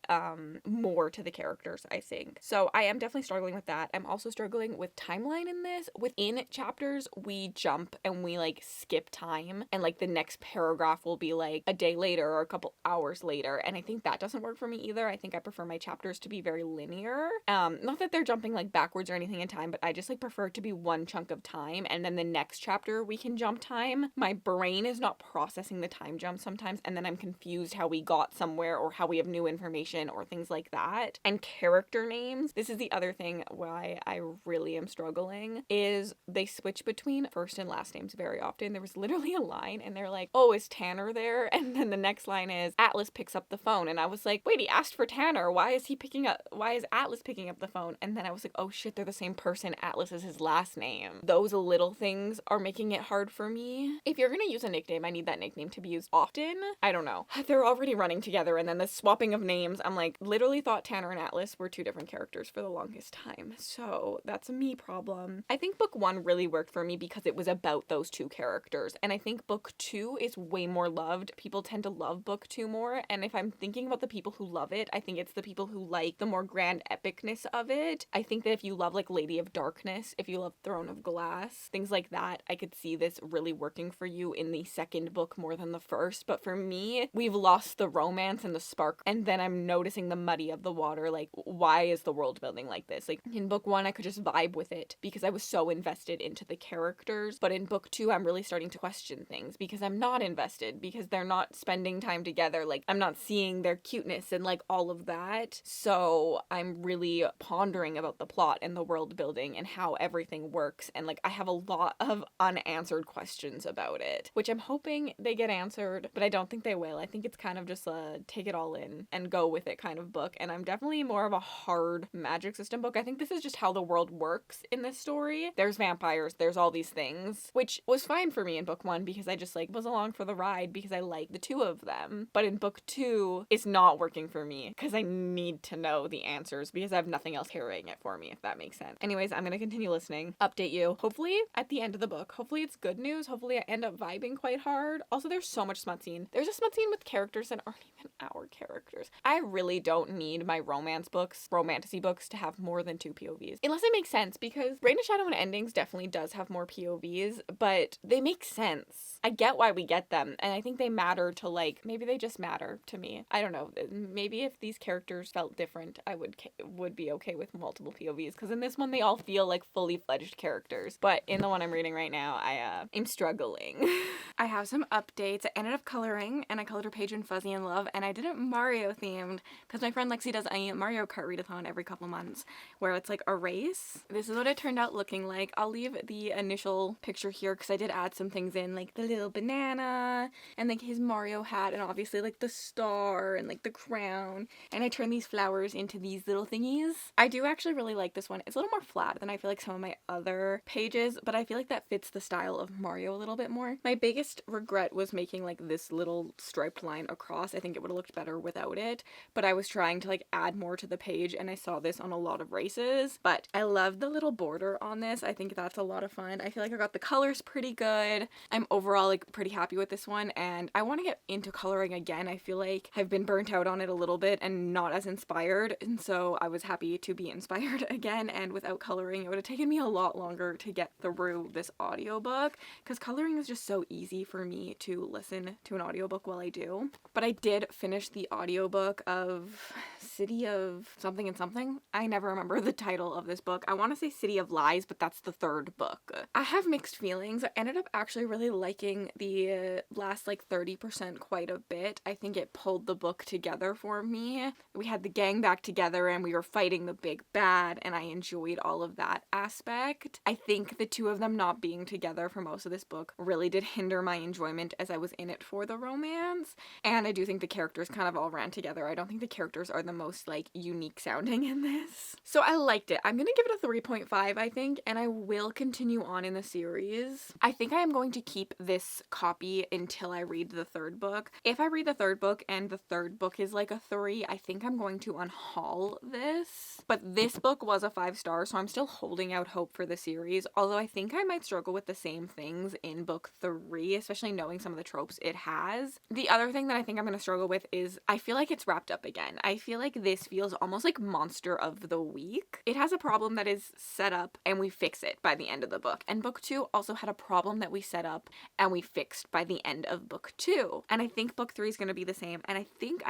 more to the characters, I think. So I am definitely struggling with that. I'm also struggling with timeline in this. Within chapters, we jump and we like skip time, and like the next paragraph will be like a day later or a couple hours later, and I think that doesn't work for me either. I think I prefer my chapters to be very linear. Not that they're jumping like backwards or anything in time, but I just like prefer it to be one chunk of time, and then the next chapter we can jump time. My brain is not processing the time jump sometimes, and then I'm confused how we got somewhere or how we have new information or things like that. And character names, this is the other thing why I really am struggling, is they switch between first and last names very often. There was literally a line and they're like, oh, is Tanner there? And then the next line is, Atlas picks up the phone. And I was like, wait, he asked for Tanner. Why is Atlas picking up the phone? And then I was like, oh shit, they're the same person. Atlas is his last name. Those little things are making it hard for me. If you're gonna use a nickname, I need that nickname to be used often. I don't know. They're already running together, and then the swapping of names, I'm like, literally thought Tanner and Atlas were two different characters for the longest time. So that's a me problem. I think book 1 really worked for me because it was about those two characters. And I think book 2 is way more loved. People tend to love book 2 more. And if I'm thinking about the people who love it, I think it's the people who like the more grand epicness of it. I think that if you love like Lady of Darkness, if you love Throne of Glass, things like that, I could see this really working for you in the second book more than the first. But for me, we've lost the romance and the spark, and then I'm noticing the muddy of the water. Like, why is the world building like this? Like, in book 1, I could just vibe with it because I was so invested into the characters, but in book 2, I'm really starting to question things because I'm not invested, because they're not spending time together. Like, I'm not seeing their cuteness and like all of that. So I'm really pondering about the plot and the world building and how everything works, and like I have a lot of unanswered questions about it, which I'm hoping they get answered, but I don't think they will. I think it's kind of just a take it all in and go with it kind of book, and I'm definitely more of a hard magic system book. I think this is just how the world works in this story. There's vampires, there's all these things, which was fine for me in book 1 because I just like was along for the ride because I like the two of them. But in book 2, it's not working for me because I need to know the answers because I have nothing else carrying it for me, if that makes sense. Anyways, I'm gonna continue listening, update you, hopefully at the end of the book. Hopefully it's good news. Hopefully I end up vibing quite hard. Also, there's so much smut scene. There's a smut scene with characters that aren't even our characters. I really don't need my romantasy books to have more than 2 POVs. Unless it makes sense, because Rain of Shadow and Endings definitely does have more POVs, but they make sense. I get why we get them, and I think they matter to like, maybe they just matter to me. I don't know. Maybe if these characters felt different, I would be okay with multiple POVs, because in this one they all feel like fully fledged characters. But in the one I'm reading right now, I am struggling. I have some updates. I ended up coloring, and I colored a page in Fuzzy and Love, and I did it Mario themed because my friend Lexi does a Mario Kart readathon every couple months where it's like a race. This is what it turned out looking like. I'll leave the initial picture here because I did add some things in, like the little banana and like his Mario hat, and obviously like the star and like the crown, and I turned these flowers into these little thingies. I do actually really like this one. It's a little more flat than I feel like some of my other pages, but I feel like that fits the style of Mario a little bit more. My biggest regret was making like this little striped line across. I think it would have looked better without it, but I was trying to like add more to the page, and I saw this on a lot of races. But I love the little border on this. I think that's a lot of fun. I feel like I got the colors pretty good. I'm overall like pretty happy with this one, and I want to get into coloring again. I feel like I've been burnt out on it a little bit and not as inspired, and so I was happy to be inspired again. And without coloring, it would have taken me a lot longer to get through this audiobook because coloring is just so easy for me to listen to an audiobook while I do. But I did finish the audiobook of City of something and something. I never remember the title of this book. I want to say City of Lies, but that's the third book. I have mixed feelings. I ended up actually really liking the last like 30% quite a bit. I think it pulled the book together for me. We had the gang back together and we were fighting the big bad, and I enjoyed all of that aspect. I think the two of them not being together for most of this book really did hinder my enjoyment as I was in it for the romance, and I do think the characters kind of all ran together. I don't think the characters are the most like unique sounding in this. So I liked it. I'm gonna give it a 3.5, I think, and I will continue on in the series. I think I am going to keep this copy until I read the third book. If I read the third book and the third book is like a 3, I think I'm going to unhaul this. But this book was a 5-star, so I'm still holding out hope for the series, although I think I might struggle with the same things in book 3, especially knowing some of the tropes it has. The other thing that I think I'm going to struggle with is I feel like it's wrapped up again. I feel like this feels almost like Monster of the Week. It has a problem that is set up and we fix it by the end of the book. And book 2 also had a problem that we set up and we fixed by the end of book 2. And I think book 3 is going to be the same. And I think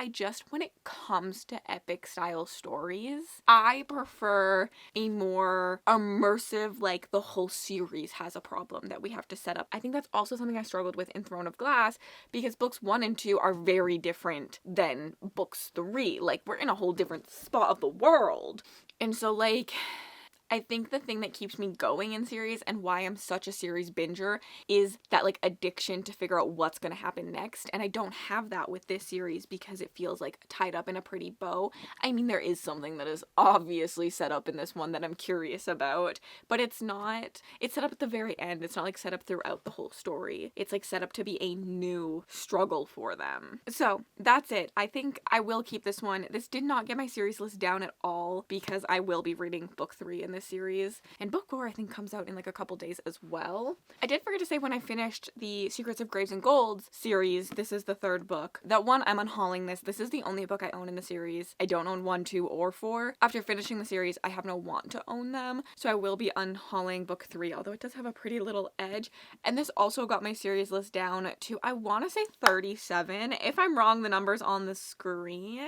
when it comes to epic style stories, I prefer a more immersive, like the whole series has a problem that we have to set up. I think that's also something I struggled with in Throne of Glass because books 1 and 2 are very different than books 3. Like, we're in a whole different spot of the world. And so, like, I think the thing that keeps me going in series and why I'm such a series binger is that like addiction to figure out what's going to happen next. And I don't have that with this series because it feels like tied up in a pretty bow. I mean, there is something that is obviously set up in this one that I'm curious about, but it's set up at the very end. It's not like set up throughout the whole story. It's like set up to be a new struggle for them. So that's it. I think I will keep this one. This did not get my series list down at all because I will be reading book 3 in this series. And book 4 I think comes out in like a couple days as well. I did forget to say when I finished the Secrets of Graves and Golds series, this is the 3rd book. That one, I'm unhauling this. This is the only book I own in the series. I don't own 1, 2, or 4. After finishing the series, I have no want to own them. So I will be unhauling book 3, although it does have a pretty little edge. And this also got my series list down to, I want to say 37. If I'm wrong, the number's on the screen.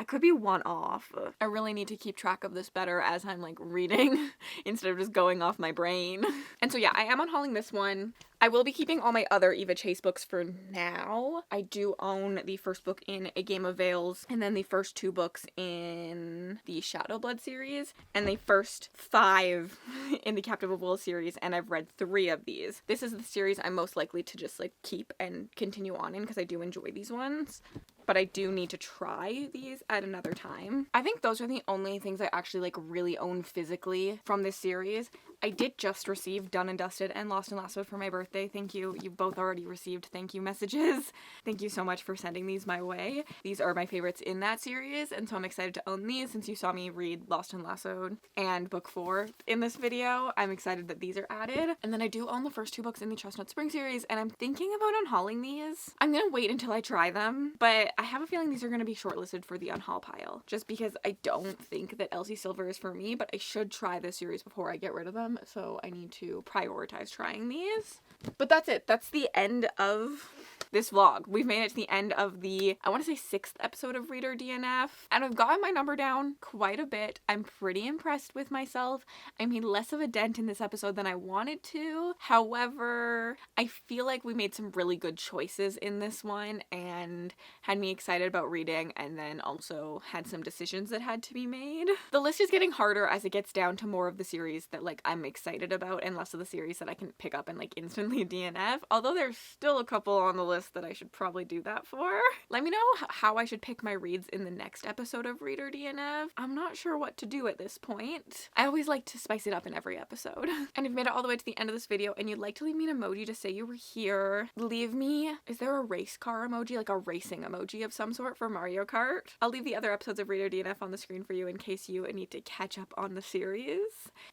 I could be one off. I really need to keep track of this better as I'm like reading instead of just going off my brain. And so yeah, I am unhauling this one. I will be keeping all my other Eva Chase books for now. I do own the first book in A Game of Veils, and then the first 2 books in the Shadow Blood series, and the first 5 in the Captive of Wolves series, and I've read 3 of these. This is the series I'm most likely to just like keep and continue on in because I do enjoy these ones. But I do need to try these at another time. I think those are the only things I actually like really own physically from this series. I did just receive Done and Dusted and Lost and Lassoed for my birthday. Thank you. You've both already received thank you messages. Thank you so much for sending these my way. These are my favorites in that series, and so I'm excited to own these since you saw me read Lost and Lassoed and book 4 in this video. I'm excited that these are added. And then I do own the first 2 books in the Chestnut Spring series, and I'm thinking about unhauling these. I'm gonna wait until I try them, but I have a feeling these are gonna be shortlisted for the unhaul pile, just because I don't think that Elsie Silver is for me, but I should try this series before I get rid of them. So I need to prioritize trying these. But that's it. That's the end of this vlog. We've made it to the end of the, I want to say 6th episode of Reader DNF, and I've gotten my number down quite a bit. I'm pretty impressed with myself. I made less of a dent in this episode than I wanted to. However, I feel like we made some really good choices in this one and had me excited about reading, and then also had some decisions that had to be made. The list is getting harder as it gets down to more of the series that like I'm excited about and less of the series that I can pick up and like instantly DNF, although there's still a couple on the list that I should probably do that for. Let me know how I should pick my reads in the next episode of Reader DNF. I'm not sure what to do at this point. I always like to spice it up in every episode. And if you made it all the way to the end of this video and you'd like to leave me an emoji to say you were here, leave me, is there a race car emoji, like a racing emoji of some sort for Mario Kart? I'll leave the other episodes of Reader DNF on the screen for you in case you need to catch up on the series.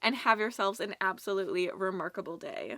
And have yourselves an absolutely remarkable day.